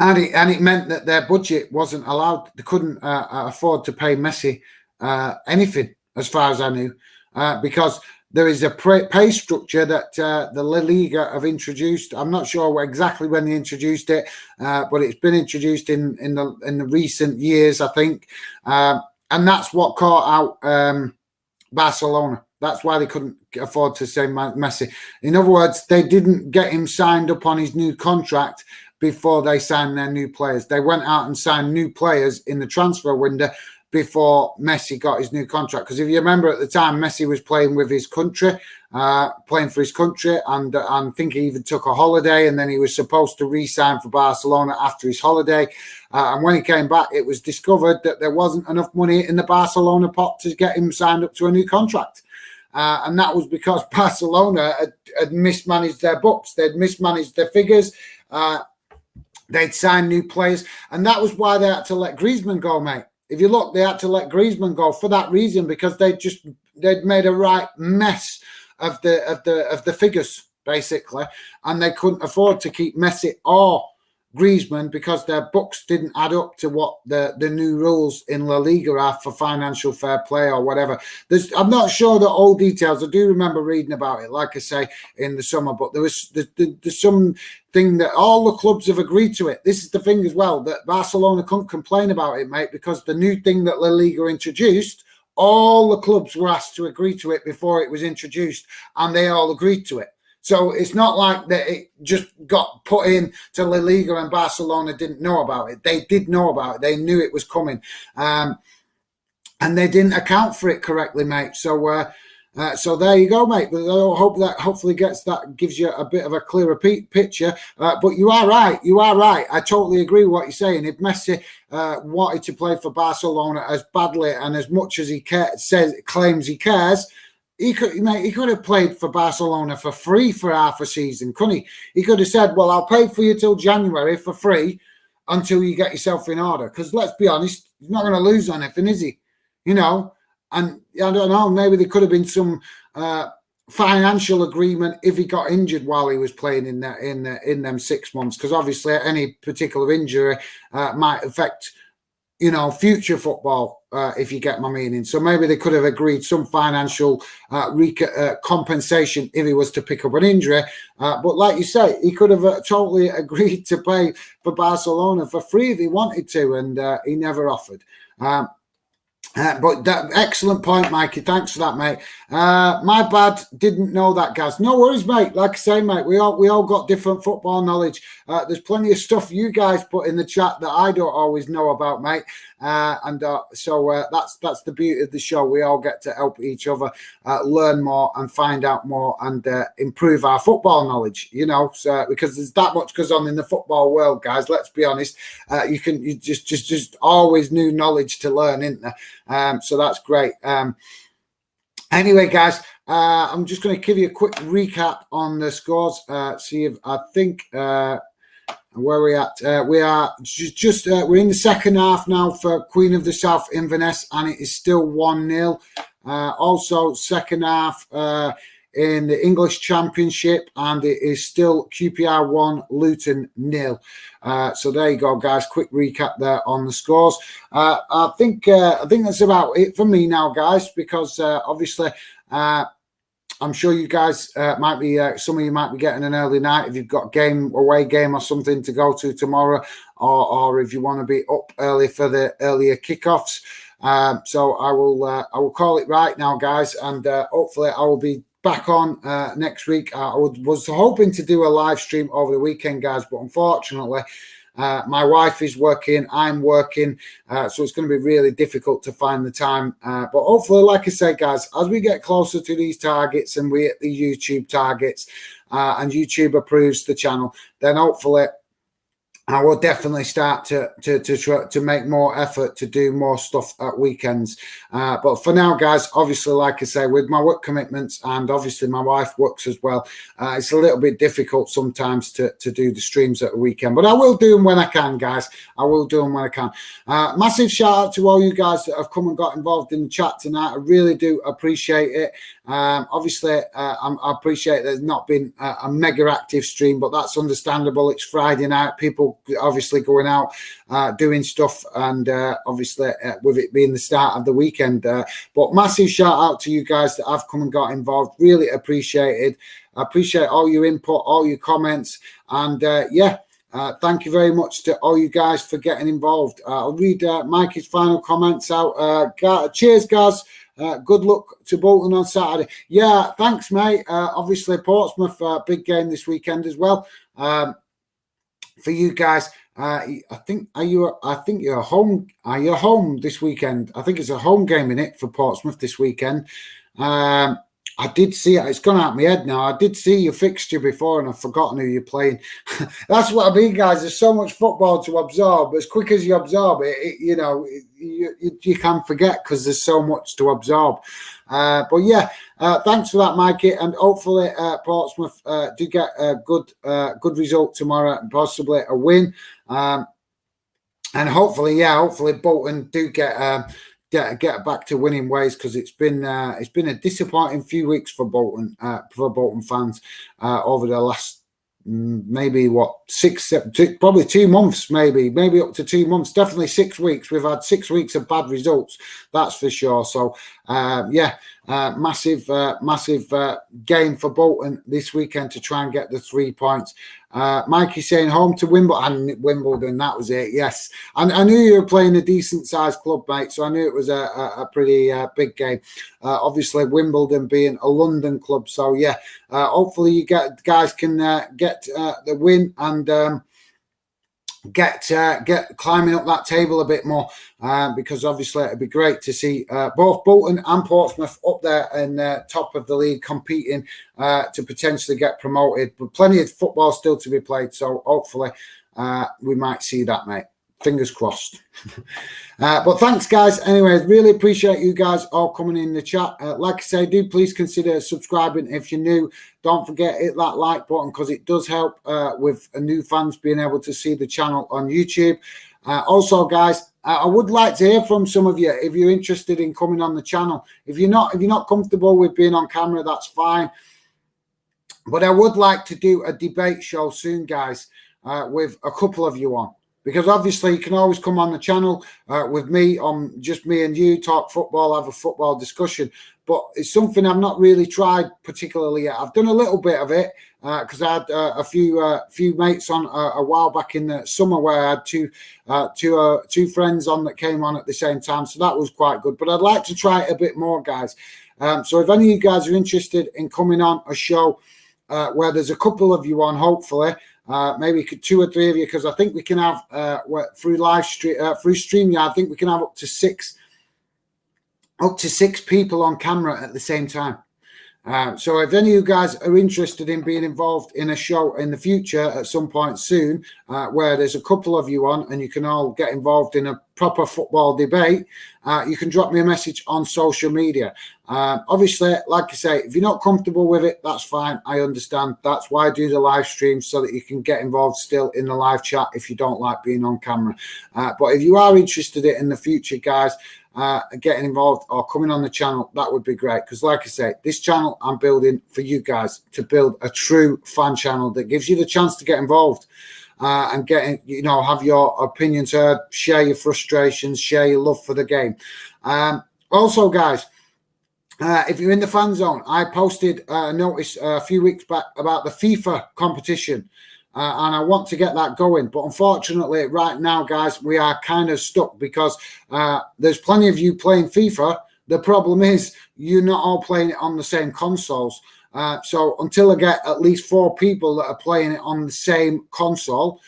And it meant that their budget wasn't allowed. They couldn't afford to pay Messi anything, as far as I knew, because there is a pay structure that the La Liga have introduced. I'm not sure exactly when they introduced it, but it's been introduced in the recent years, I think, and that's what caught out Barcelona. That's why they couldn't afford to say Messi. In other words, they didn't get him signed up on his new contract before they signed their new players. They went out and signed new players in the transfer window before Messi got his new contract. Because if you remember at the time, Messi was playing with his country, playing for his country, and I think he even took a holiday, and then he was supposed to re-sign for Barcelona after his holiday. And when he came back, it was discovered that there wasn't enough money in the Barcelona pot to get him signed up to a new contract. And that was because Barcelona had mismanaged their books. They'd mismanaged their figures. They'd signed new players. And that was why they had to let Griezmann go, mate. If you look, they had to let Griezmann go for that reason, because they'd made a right mess of the figures, basically. And they couldn't afford to keep Messi or Griezmann because their books didn't add up to what the new rules in La Liga are for financial fair play or whatever. I'm not sure the all details. I do remember reading about it, like I say, in the summer, but there's some thing that all the clubs have agreed to it. This is the thing as well, that Barcelona couldn't complain about it, mate, because the new thing that La Liga introduced, all the clubs were asked to agree to it before it was introduced, and they all agreed to it. So it's not like that it just got put in to La Liga and Barcelona didn't know about it. They did know about it. They knew it was coming. And they didn't account for it correctly, mate. So so there you go, mate. But I hope that hopefully gives you a bit of a clearer picture. But you are right. You are right. I totally agree with what you're saying. If Messi wanted to play for Barcelona as badly and as much as he claims he cares, he could have played for Barcelona for free for half a season, couldn't he? He could have said, well, I'll pay for you till January for free until you get yourself in order. Because let's be honest, he's not going to lose anything, is he? You know, and I don't know, maybe there could have been some financial agreement if he got injured while he was playing in them 6 months. Because obviously any particular injury might affect, you know, future football, if you get my meaning. So maybe they could have agreed some financial compensation if he was to pick up an injury. But like you say, he could have totally agreed to pay for Barcelona for free if he wanted to, and he never offered. But that excellent point, Mikey. Thanks for that, mate. My bad, didn't know that, Gaz. No worries, mate. Like I say, mate, we all got different football knowledge. There's plenty of stuff you guys put in the chat that I don't always know about, mate. So that's the beauty of the show. We all get to help each other learn more and find out more and improve our football knowledge. You know, so, because there's that much goes on in the football world, guys. Let's be honest. You just always new knowledge to learn, isn't there? So that's great. Anyway, guys, I'm just going to give you a quick recap on the scores. See if I think where we're at. We are we're in the second half now for Queen of the South Inverness, and it is still 1-0. Also, second half in the English Championship, and it is still QPR 1, Luton 0. So there you go, guys. Quick recap there on the scores. I think that's about it for me now, guys, because obviously I'm sure you guys might be, some of you might be getting an early night if you've got away game or something to go to tomorrow, or if you want to be up early for the earlier kickoffs. So I will call it right now, guys, and hopefully I will be back on next week. I was hoping to do a live stream over the weekend, guys, but unfortunately my wife is working, I'm working, so it's going to be really difficult to find the time. But hopefully, like I said, guys, as we get closer to these targets and we hit the YouTube targets and YouTube approves the channel, then hopefully I will definitely start to make more effort to do more stuff at weekends. But for now, guys, obviously, like I say, with my work commitments and obviously my wife works as well, it's a little bit difficult sometimes to do the streams at the weekend. But I will do them when I can, guys. I will do them when I can. Massive shout out to all you guys that have come and got involved in the chat tonight. I really do appreciate it. Obviously, I appreciate there's not been a mega active stream, but that's understandable. It's Friday night. People obviously going out doing stuff, and obviously with it being the start of the weekend, but massive shout out to you guys that have come and got involved. Really appreciated. I appreciate all your input, all your comments, and thank you very much to all you guys for getting involved. I'll read Mikey's final comments out. Cheers, guys. Good luck to Bolton on Saturday. Yeah, thanks, mate. Obviously, Portsmouth big game this weekend as well. For you guys, I think you're home. You're home this weekend. I think it's a home game in it for Portsmouth this weekend. I did see it. It's gone out of my head now. I did see your fixture before, and I've forgotten who you're playing. That's what I mean, guys. There's so much football to absorb. As quick as you absorb it, you can forget because there's so much to absorb. But yeah, thanks for that, Mikey. And hopefully, Portsmouth do get a good result tomorrow, and possibly a win. And hopefully Bolton do get back to winning ways, because it's been a disappointing few weeks for Bolton fans over the last maybe probably 2 months, maybe up to 2 months, definitely 6 weeks. We've had 6 weeks of bad results, that's for sure. So massive game for Bolton this weekend to try and get the 3 points. Mikey saying home to Wimbledon, that was it. Yes, and I knew you were playing a decent sized club, mate, so I knew it was a pretty big game. Obviously Wimbledon being a London club, so yeah, hopefully you guys can get the win and get climbing up that table a bit more, because obviously it'd be great to see both Bolton and Portsmouth up there in top of the league competing to potentially get promoted. But plenty of football still to be played, so hopefully we might see that, mate. Fingers crossed. But thanks, guys. Anyways, really appreciate you guys all coming in the chat. Like I say, do please consider subscribing if you're new. Don't forget, hit that like button, because it does help with new fans being able to see the channel on YouTube. Also, guys, I would like to hear from some of you if you're interested in coming on the channel. If you're not comfortable with being on camera, that's fine. But I would like to do a debate show soon, guys, with a couple of you on. Because obviously you can always come on the channel with me, on just me and you, talk football, have a football discussion. But it's something I've not really tried particularly yet. I've done a little bit of it because I had a few mates on a while back in the summer, where I had two friends on that came on at the same time. So that was quite good. But I'd like to try it a bit more, guys. So if any of you guys are interested in coming on a show where there's a couple of you on, hopefully, maybe 2 or 3 of you, because I think we can have through live stream through StreamYard, I think we can have up to six people on camera at the same time. So if any of you guys are interested in being involved in a show in the future at some point soon, where there's a couple of you on and you can all get involved in a proper football debate, you can drop me a message on social media. Obviously, like I say, if you're not comfortable with it, that's fine. I understand. That's why I do the live stream, so that you can get involved still in the live chat if you don't like being on camera. But if you are interested in the future, guys, getting involved or coming on the channel, that would be great. Because like I say, this channel I'm building for you guys to build a true fan channel that gives you the chance to get involved and getting, have your opinions heard, share your frustrations, share your love for the game. Also, guys, if you're in the fan zone, I posted a notice a few weeks back about the FIFA competition, and I want to get that going. But unfortunately, right now, guys, we are kind of stuck because there's plenty of you playing FIFA. The problem is you're not all playing it on the same consoles. So until I get at least 4 people that are playing it on the same console,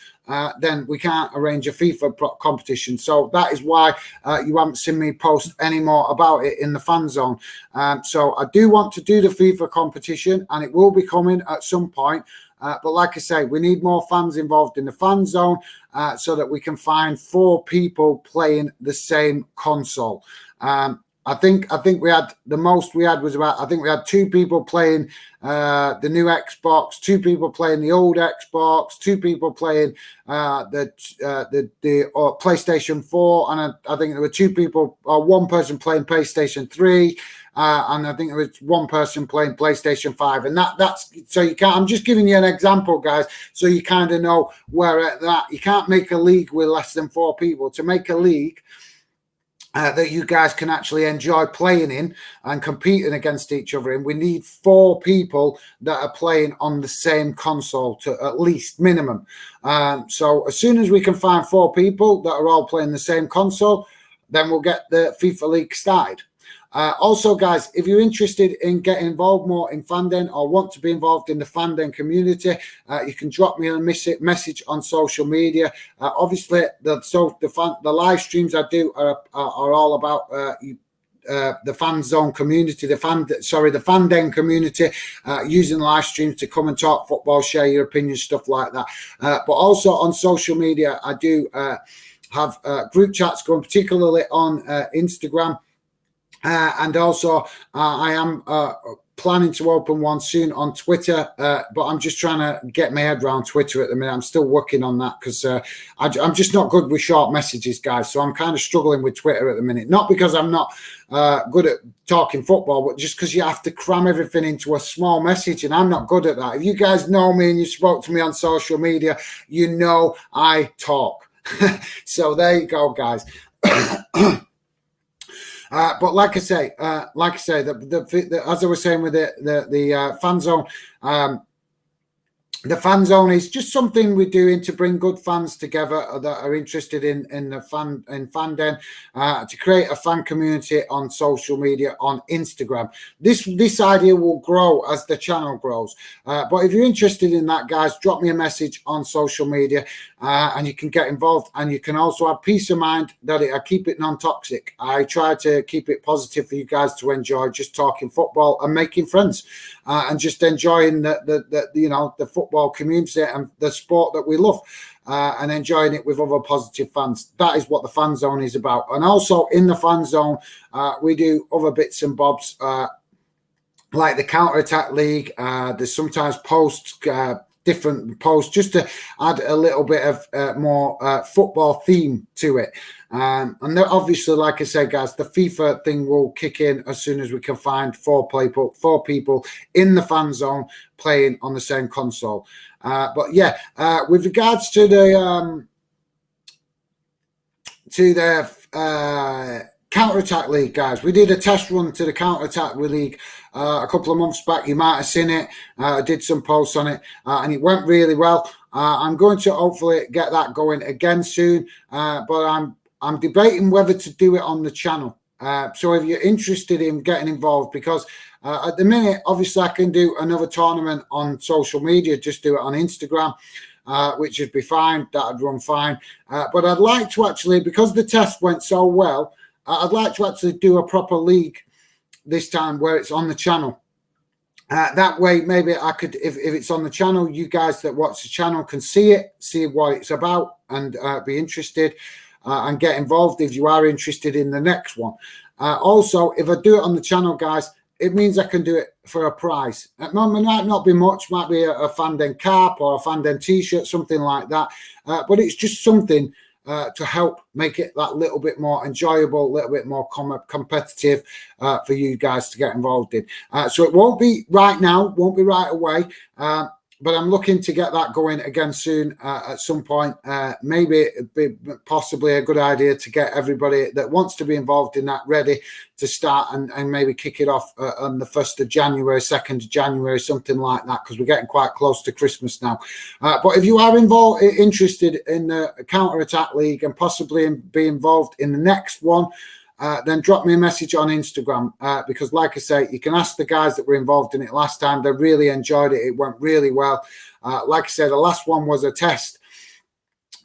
then we can't arrange a FIFA competition. So that is why you haven't seen me post any more about it in the fan zone. So I do want to do the FIFA competition, and it will be coming at some point. But like I say, we need more fans involved in the fan zone so that we can find 4 people playing the same console. I think we had the most we had was about, I think we had 2 people playing the new Xbox, 2 people playing the old Xbox, 2 people playing the PlayStation 4, and I think there were 2 people or 1 person playing PlayStation 3, and I think there was 1 person playing PlayStation 5, and that's so you can't. I'm just giving you an example, guys, so you kind of know where at that you can't make a league with less than 4 people. To make a league that you guys can actually enjoy playing in and competing against each other in, we need 4 people that are playing on the same console, to at least minimum. So as soon as we can find 4 people that are all playing the same console, then we'll get the FIFA League started. Also, guys, if you're interested in getting involved more in Fanden or want to be involved in the Fanden community, you can drop me a message on social media. Obviously, the live streams I do are all about the fan zone community, the Fanden community, using live streams to come and talk football, share your opinions, stuff like that. But also on social media, I do have group chats going, particularly on Instagram. And also, I am planning to open one soon on Twitter, but I'm just trying to get my head around Twitter at the minute. I'm still working on that because I'm just not good with short messages, guys. So I'm kind of struggling with Twitter at the minute. Not because I'm not good at talking football, but just because you have to cram everything into a small message, and I'm not good at that. If you guys know me and you spoke to me on social media, you know I talk. So there you go, guys. But like I say, as I was saying with the fan zone, the fan zone is just something we're doing to bring good fans together that are interested in Fanden, to create a fan community on social media, on Instagram. This idea will grow as the channel grows. But if you're interested in that, guys, drop me a message on social media, and you can get involved. And you can also have peace of mind that I keep it non-toxic. I try to keep it positive for you guys to enjoy, just talking football and making friends, and just enjoying the football community and the sport that we love, and enjoying it with other positive fans. That is what the fan zone is about. And also in the fan zone, we do other bits and bobs, like the Counter-Attack League. There's sometimes different posts, just to add a little bit of more football theme to it. And obviously, like I said, guys, the FIFA thing will kick in as soon as we can find 4 people in the fan zone playing on the same console. But yeah, with regards to the Counter-Attack League, guys, we did a test run to the Counter-Attack League a couple of months back. You might have seen it. I did some posts on it, and it went really well. I'm going to hopefully get that going again soon, but I'm debating whether to do it on the channel. So if you're interested in getting involved, because at the minute, obviously, I can do another tournament on social media, just do it on Instagram, which would be fine. That would run fine. But I'd like to actually, because the test went so well, I'd like to actually do a proper league this time where it's on the channel. That way, maybe I could, if it's on the channel, you guys that watch the channel can see it, see what it's about, and be interested and get involved if you are interested in the next one. Also, if I do it on the channel, guys, it means I can do it for a prize. It might not be much, might be a Fanden cap or a Fanden t-shirt, something like that. But it's just something to help make it that little bit more enjoyable, a little bit more competitive for you guys to get involved in. So it won't be right now, won't be right away. But I'm looking to get that going again soon at some point. Maybe it'd be possibly a good idea to get everybody that wants to be involved in that ready to start and maybe kick it off on the 1st of January, 2nd of January, something like that, because we're getting quite close to Christmas now. But if you are interested in the Counter-Attack League and possibly be involved in the next one, then drop me a message on Instagram because, like I say, you can ask the guys that were involved in it last time. They really enjoyed it. It went really well. Like I said, the last one was a test.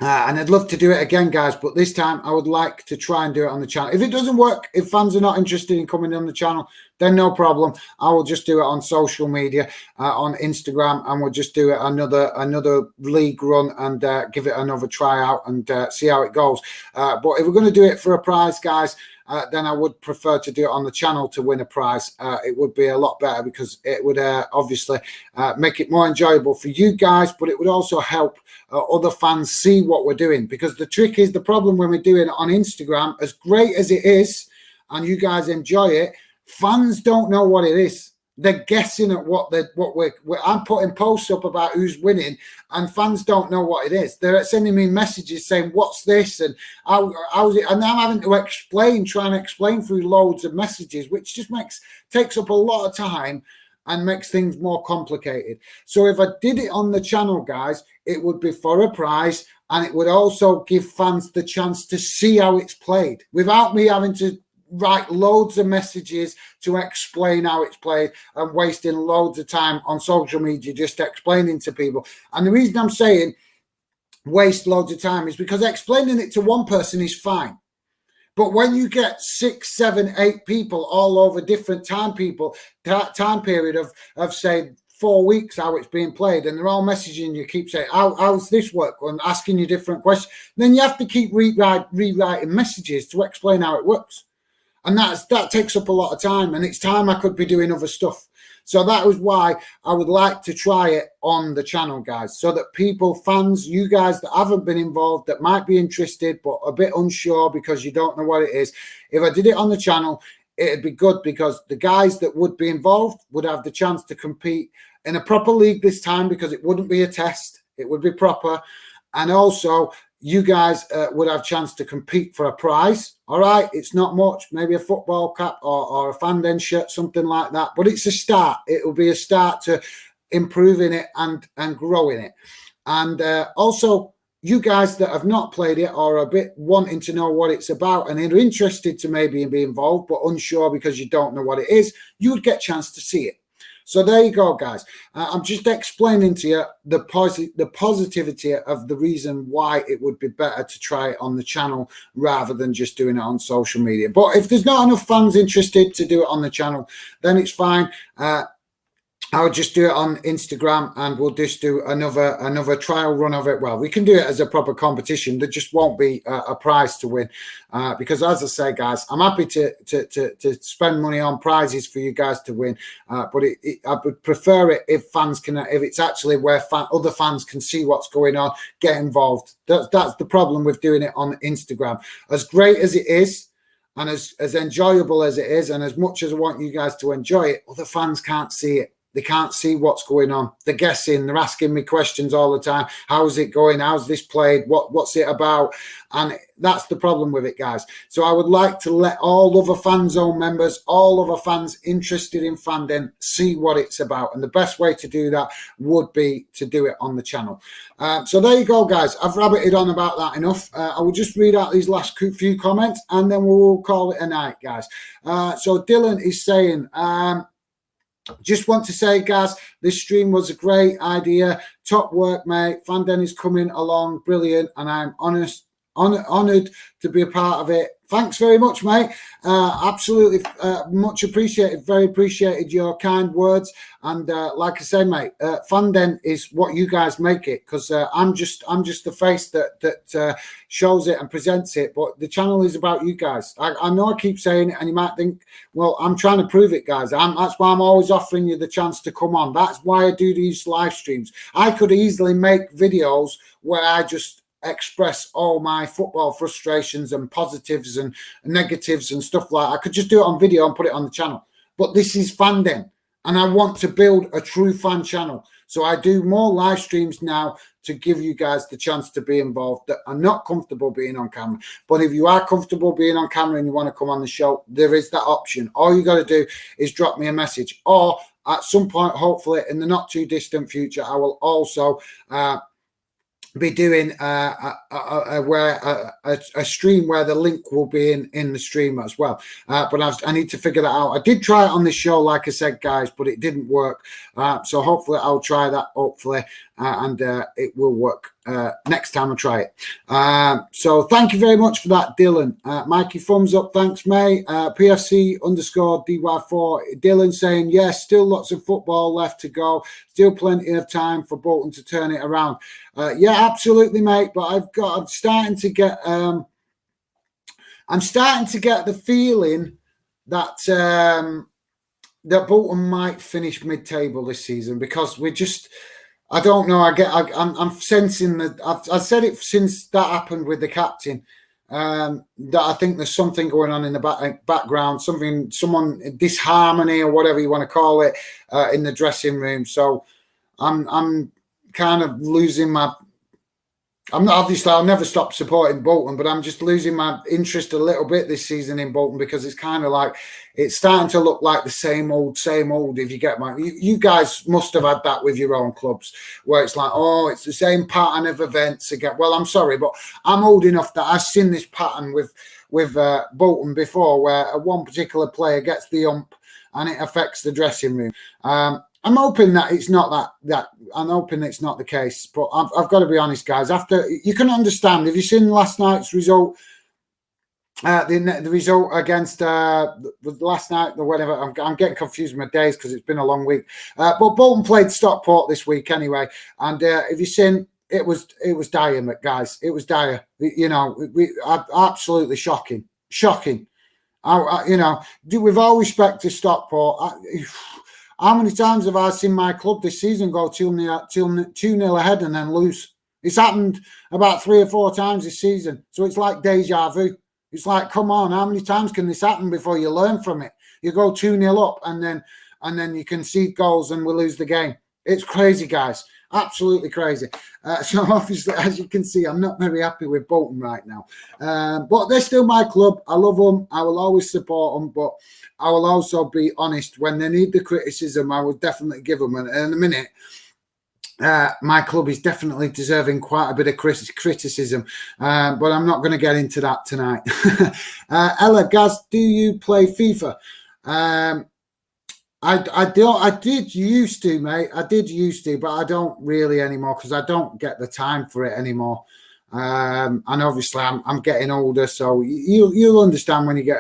And I'd love to do it again, guys, but this time I would like to try and do it on the channel. If it doesn't work, if fans are not interested in coming on the channel, then no problem. I will just do it on social media, on Instagram, and we'll just do it another league run and give it another try out and see how it goes. But if we're going to do it for a prize, guys, then I would prefer to do it on the channel to win a prize. It would be a lot better because it would obviously make it more enjoyable for you guys, but it would also help other fans see what we're doing. Because the trick is, the problem when we're doing it on Instagram, as great as it is, and you guys enjoy it, fans don't know what it is. They're guessing at what I'm putting posts up about who's winning, and fans don't know what it is. They're sending me messages saying, "What's this?" and how's it? And I'm having to trying to explain through loads of messages, which just takes up a lot of time and makes things more complicated. So if I did it on the channel, guys, it would be for a prize, and it would also give fans the chance to see how it's played without me having to write loads of messages to explain how it's played and wasting loads of time on social media just explaining to people. And the reason I'm saying waste loads of time is because explaining it to one person is fine. But when you get 6, 7, 8 people all over different time period of say 4 weeks how it's being played, and they're all messaging you, keep saying, how's this work? And asking you different questions, then you have to keep rewriting messages to explain how it works. And that takes up a lot of time, and it's time I could be doing other stuff. So that was why I would like to try it on the channel, guys, so that people, fans, you guys that haven't been involved, that might be interested but a bit unsure because you don't know what it is, if I did it on the channel, it'd be good because the guys that would be involved would have the chance to compete in a proper league this time, because it wouldn't be a test, it would be proper. And also, you guys would have a chance to compete for a prize. All right, it's not much, maybe a football cap or a Fanden shirt, something like that. But it's a start. It will be a start to improving it and growing it. And also, you guys that have not played it or are a bit wanting to know what it's about and are interested to maybe be involved but unsure because you don't know what it is, you would get a chance to see it. So there you go, guys. I'm just explaining to you the positivity of the reason why it would be better to try it on the channel rather than just doing it on social media. But if there's not enough fans interested to do it on the channel, then it's fine. I would just do it on Instagram, and we'll just do another trial run of it. Well, we can do it as a proper competition. There just won't be a prize to win because, as I say, guys, I'm happy to spend money on prizes for you guys to win. But I would prefer it if it's actually where other fans can see what's going on, get involved. That's the problem with doing it on Instagram. As great as it is, and as enjoyable as it is, and as much as I want you guys to enjoy it, other fans can't see it. They can't see what's going on. They're guessing. They're asking me questions all the time. How's it going? How's this played? What's it about? And that's the problem with it, guys. So I would like to let all other fan zone members, all other fans interested in fandom, see what it's about. And the best way to do that would be to do it on the channel. So there you go, guys. I've rabbited on about that enough. I will just read out these last few comments, and then we'll call it a night, guys. So Dylan is saying... just want to say, guys, this stream was a great idea. Top work, mate. Fanden is coming along brilliant, and I'm honoured to be a part of it. Thanks very much, mate. Absolutely much appreciated. Very appreciated your kind words. And like I say, mate, Fanden is what you guys make it, because I'm just the face that shows it and presents it. But the channel is about you guys. I know I keep saying it, and you might think, well, I'm trying to prove it, guys. That's why I'm always offering you the chance to come on. That's why I do these live streams. I could easily make videos where I just express all my football frustrations and positives and negatives and stuff like that. I could just do it on video and put it on the channel. But this is Fandom, and I want to build a true fan channel. So I do more live streams now to give you guys the chance to be involved that are not comfortable being on camera. But if you are comfortable being on camera and you want to come on the show, there is that option. All you got to do is drop me a message. Or at some point, hopefully in the not too distant future, I will also be doing a stream where the link will be in the stream as well. But I need to figure that out. I did try it on this show, like I said, guys, but it didn't work. So hopefully I'll try that, hopefully, and it will work next time I try it. So thank you very much for that, Dylan. Mikey, thumbs up. Thanks, mate. PFC_DY4. Dylan saying, yes, still lots of football left to go. Still plenty of time for Bolton to turn it around. Yeah, absolutely, mate. But I'm starting to get the feeling that that Bolton might finish mid-table this season, because we're just, I don't know. I'm sensing that I've said it since that happened with the captain. That I think there's something going on in the background, someone disharmony or whatever you want to call it in the dressing room. So I'm kind of losing my. I'm not, obviously I'll never stop supporting Bolton, but I'm just losing my interest a little bit this season in Bolton, because it's kind of like it's starting to look like the same old. If you get my, you guys must have had that with your own clubs, where it's like, oh, it's the same pattern of events again. Well, I'm sorry, but I'm old enough that I've seen this pattern with Bolton before, where one particular player gets the ump and it affects the dressing room. I'm hoping that it's not that. I'm hoping it's not the case, but I've got to be honest, guys. After, you can understand, if you've seen last night's result, the result against last night or whatever. I'm getting confused with my days because it's been a long week. But Bolton played Stockport this week anyway, and if you've seen, it was dire, guys. It was dire. You know, absolutely shocking. You know, with all respect to Stockport. How many times have I seen my club this season go 2-0 ahead and then lose? It's happened about 3 or 4 times this season. So it's like deja vu. It's like, come on, how many times can this happen before you learn from it? You go 2-0 up and then you concede goals and we lose the game. It's crazy, guys. Absolutely crazy. So obviously, as you can see, I'm not very happy with Bolton right now. But they're still my club. I love them. I will always support them. But I will also be honest. When they need the criticism, I will definitely give them. And in a minute, my club is definitely deserving quite a bit of criticism. But I'm not going to get into that tonight. Ella, Gaz, do you play FIFA? I did used to, mate. I did used to, but I don't really anymore because I don't get the time for it anymore. And obviously, I'm getting older, so you'll understand when you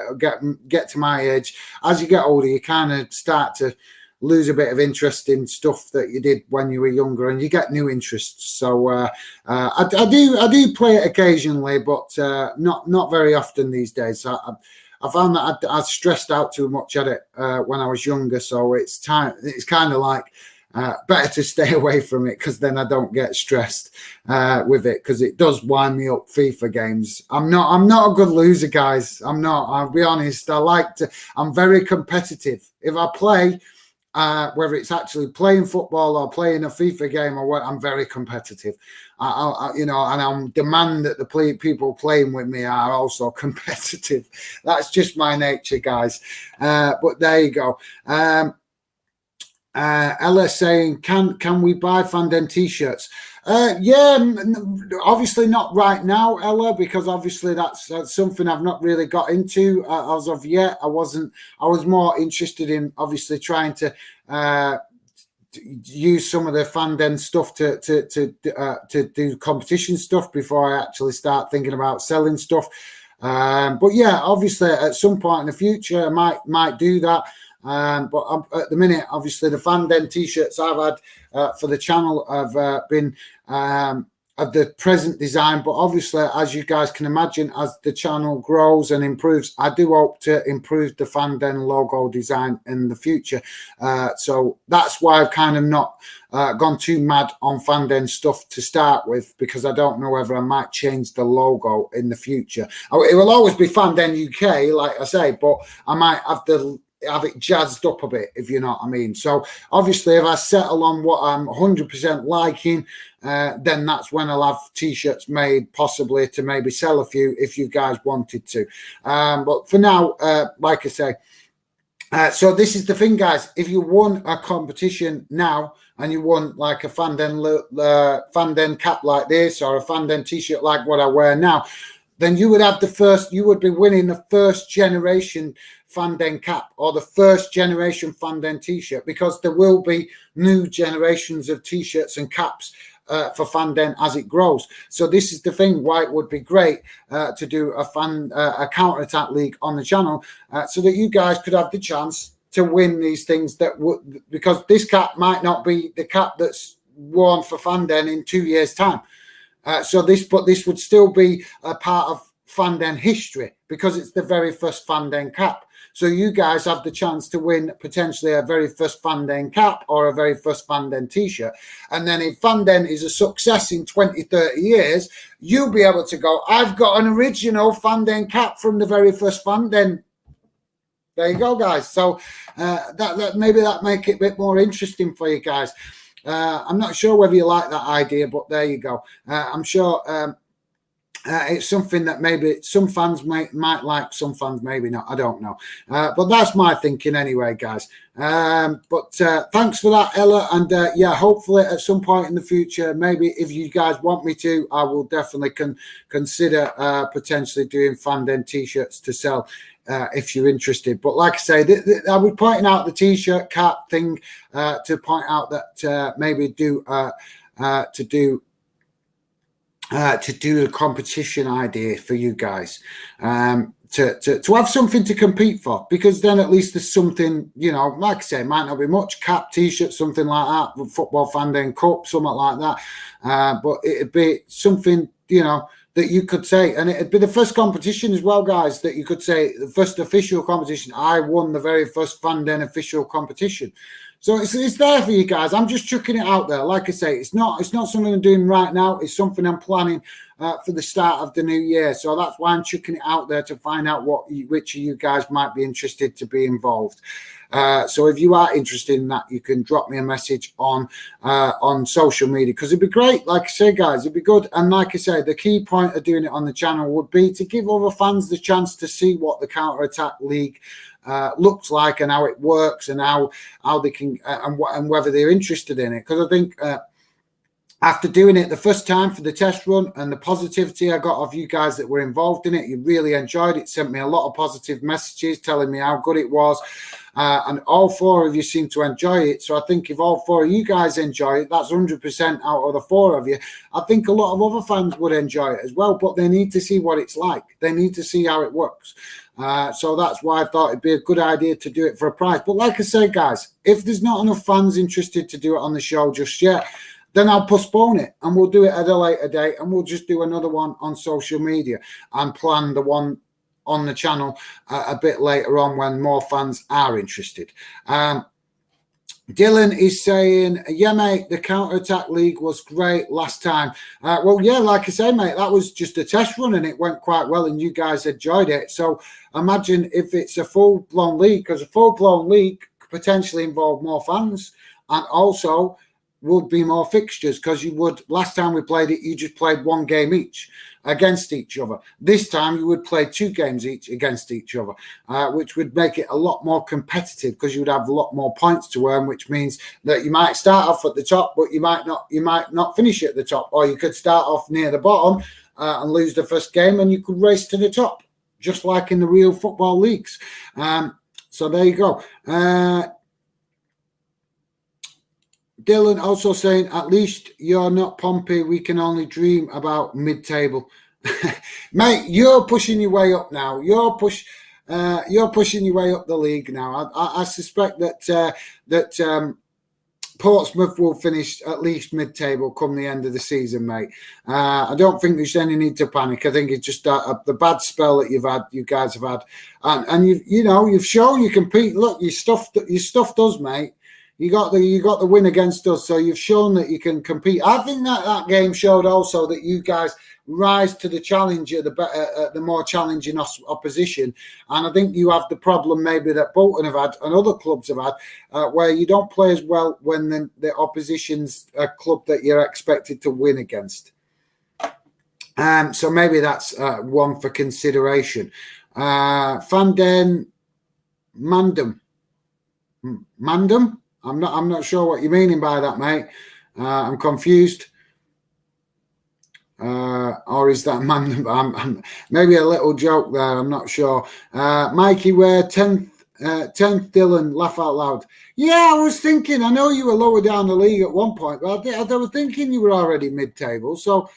get to my age. As you get older, you kind of start to lose a bit of interest in stuff that you did when you were younger, and you get new interests. So I do play it occasionally, but not very often these days. I found that I stressed out too much at it when I was younger, so it's kind of like better to stay away from it, because then I don't get stressed with it, because it does wind me up. FIFA games. I'm not a good loser, guys. I'm not. I'll be honest. I'm very competitive. If I play, whether it's actually playing football or playing a FIFA game or what, I'm very competitive. And I demand that the people playing with me are also competitive. That's just my nature, guys. But there you go. Ella saying, can we buy Fandom t-shirts? Yeah, obviously not right now, Ella, because obviously that's something I've not really got into as of yet. I was more interested in obviously trying to use some of the Fandom stuff to do competition stuff before I actually start thinking about selling stuff. But yeah, obviously at some point in the future I might do that. But at the minute, obviously, the Fandom t-shirts I've had for the channel have been of the present design, but obviously, as you guys can imagine, as the channel grows and improves, I do hope to improve the Fanden logo design in the future. So that's why I've kind of not gone too mad on Fanden stuff to start with, because I don't know whether I might change the logo in the future. It will always be Fanden UK, like I say, but I might have it jazzed up a bit, if you know what I mean. So obviously, if I settle on what I'm 100% liking, then that's when I'll have t-shirts made, possibly to maybe sell a few if you guys wanted to. But for now, like I say, so this is the thing, guys. If you won a competition now and you won like a Fanden cap like this, or a Fanden t-shirt like what I wear now, then you would have you would be winning the first generation Fanden cap or the first generation Fanden t-shirt, because there will be new generations of t-shirts and caps for Fanden as it grows. So this is the thing why it would be great to do a counter-attack league on the channel, so that you guys could have the chance to win these things, because this cap might not be the cap that's worn for Fanden in 2 years' time. So this would still be a part of Fanden history, because it's the very first Fanden cap. So you guys have the chance to win potentially a very first Fanden cap or a very first Fanden t-shirt. And then if Fanden is a success in 20, 30 years, you'll be able to go, I've got an original Fanden cap from the very first Fanden. There you go, guys. So that maybe that make it a bit more interesting for you guys. I'm not sure whether you like that idea, but there you go. I'm sure it's something that maybe some fans might like, some fans maybe not. I don't know. But that's my thinking anyway, guys. But thanks for that, Ella. And yeah, hopefully at some point in the future, maybe if you guys want me to, I will definitely consider potentially doing Fanden t-shirts to sell. If you're interested. But like I say, I was pointing out the t-shirt cap thing to point out that maybe do a competition idea for you guys, to have something to compete for, because then at least there's something, you know, like I say, it might not be much, cap, t-shirt, something like that, football Fanden cup, something like that, but it'd be something, you know, that you could say, and it'd be the first competition as well, guys, that you could say the first official competition. I won the very first Fanden official competition. So it's there for you guys. I'm just chucking it out there. Like I say, it's not something I'm doing right now. It's something I'm planning for the start of the new year. So that's why I'm chucking it out there, to find out which of you guys might be interested to be involved. So if you are interested in that, you can drop me a message on social media, because it'd be great. Like I say, guys, it'd be good. And like I say, the key point of doing it on the channel would be to give other fans the chance to see what the counter-attack league looks like, and how it works, and how they can and whether they're interested in it. Because I think after doing it the first time for the test run, and the positivity I got of you guys that were involved in it, you really enjoyed it, sent me a lot of positive messages telling me how good it was, and all 4 of you seem to enjoy it. So I think if all 4 of you guys enjoy it, that's 100% out of the 4 of you. I think a lot of other fans would enjoy it as well, but they need to see what it's like. They need to see how it works. So that's why I thought it'd be a good idea to do it for a prize. But like I say, guys, if there's not enough fans interested to do it on the show just yet, then I'll postpone it, and we'll do it at a later date, and we'll just do another one on social media and plan the one on the channel a bit later on when more fans are interested. Dylan is saying, yeah, mate, the counter-attack league was great last time. Well, yeah, like I say, mate, that was just a test run, and it went quite well, and you guys enjoyed it. So imagine if it's a full-blown league, because a full-blown league could potentially involve more fans, and also would be more fixtures, because you would, last time we played it, you just played 1 game each against each other. This time you would play 2 games each against each other, which would make it a lot more competitive, because you would have a lot more points to earn, which means that you might start off at the top, but you might not finish at the top, or you could start off near the bottom and lose the first game, and you could race to the top, just like in the real football leagues. So there you go. Dylan also saying, at least you're not Pompey. We can only dream about mid-table. Mate, you're pushing your way up now. You're pushing your way up the league now. I suspect that Portsmouth will finish at least mid-table come the end of the season, mate. I don't think there's any need to panic. I think it's just the bad spell that you guys have had, and you've shown you compete. Look, you stuffed us, mate. You got the win against us, so you've shown that you can compete. I think that game showed also that you guys rise to the challenge of the more challenging opposition. And I think you have the problem maybe that Bolton have had and other clubs have had, where you don't play as well when the opposition's a club that you're expected to win against. So maybe that's one for consideration. Van den Mandem. Mandem? I'm not sure what you're meaning by that, mate. I'm confused. Or is that man? Maybe a little joke there. I'm not sure. Mikey, where 10th Dylan, laugh out loud. Yeah, I was thinking. I know you were lower down the league at one point, but I was thinking you were already mid-table. So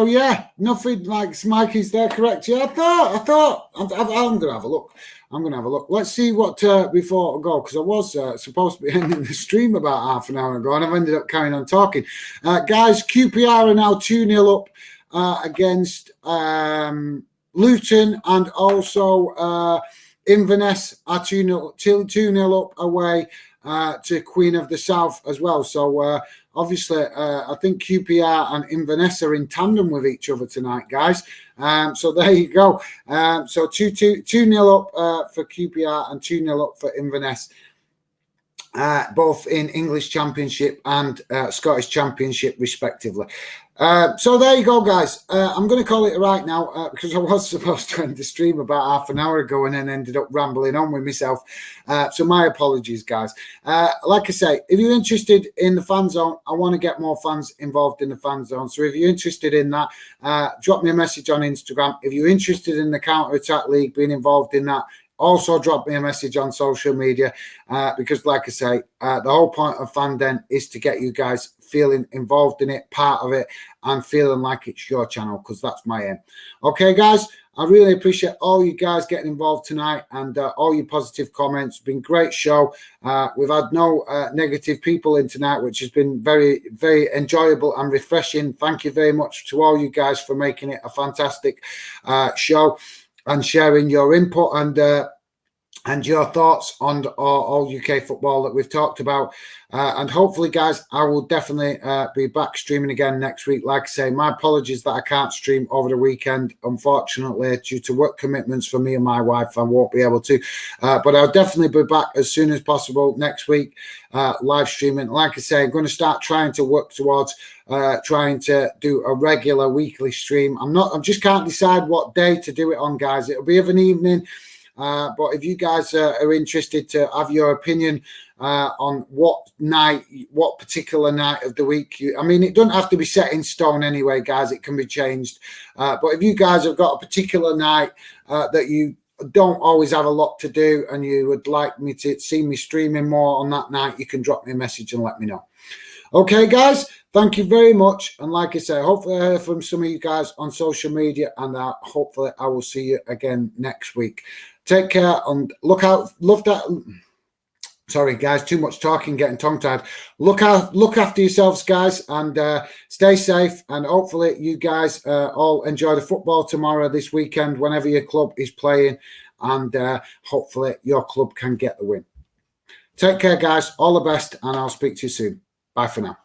yeah, nothing like Mikey's there, correct? Yeah, I thought. I'm gonna have a look. Let's see what before I go, because I was supposed to be ending the stream about half an hour ago, and I've ended up carrying on talking. Guys, QPR are now 2-0 up against Luton, and also Inverness are 2-0 up away to Queen of the South as well. So obviously, I think QPR and Inverness are in tandem with each other tonight, guys. So there you go. So 2-0 up for QPR and 2-0 up for Inverness, both in English Championship and Scottish Championship, respectively. So there you go, guys. I'm going to call it right now because I was supposed to end the stream about half an hour ago and then ended up rambling on with myself. So my apologies, guys. Like I say, if you're interested in the fan zone, I want to get more fans involved in the fan zone. So if you're interested in that, drop me a message on Instagram. If you're interested in the Counter Attack League, being involved in that, also drop me a message on social media because, like I say, the whole point of Fan Den is to get you guys feeling involved in it, part of it, and feeling like it's your channel, because that's my aim. Okay, guys, I really appreciate all you guys getting involved tonight and all your positive comments. It's been a great show. We've had no negative people in tonight, which has been very, very enjoyable and refreshing. Thank you very much to all you guys for making it a fantastic show and sharing your input and your thoughts on all UK football that we've talked about. And hopefully, guys, I will definitely be back streaming again next week. Like I say, my apologies that I can't stream over the weekend. Unfortunately, due to work commitments for me and my wife, I won't be able to. But I'll definitely be back as soon as possible next week, live streaming. Like I say, I'm going to start trying to work towards trying to do a regular weekly stream. I just can't decide what day to do it on, guys. It'll be of an evening. But if you guys are interested to have your opinion on what particular night of the week, I mean, it doesn't have to be set in stone anyway, guys. It can be changed. But if you guys have got a particular night that you don't always have a lot to do and you would like me to see me streaming more on that night, you can drop me a message and let me know. Okay, guys, thank you very much. And like I say, hopefully I hear from some of you guys on social media, and hopefully I will see you again next week. Take care and look out. Sorry, guys, too much talking, getting tongue-tied. Look after yourselves, guys, and stay safe. And hopefully you guys all enjoy the football tomorrow, this weekend, whenever your club is playing. And hopefully your club can get the win. Take care, guys. All the best, and I'll speak to you soon. Bye for now.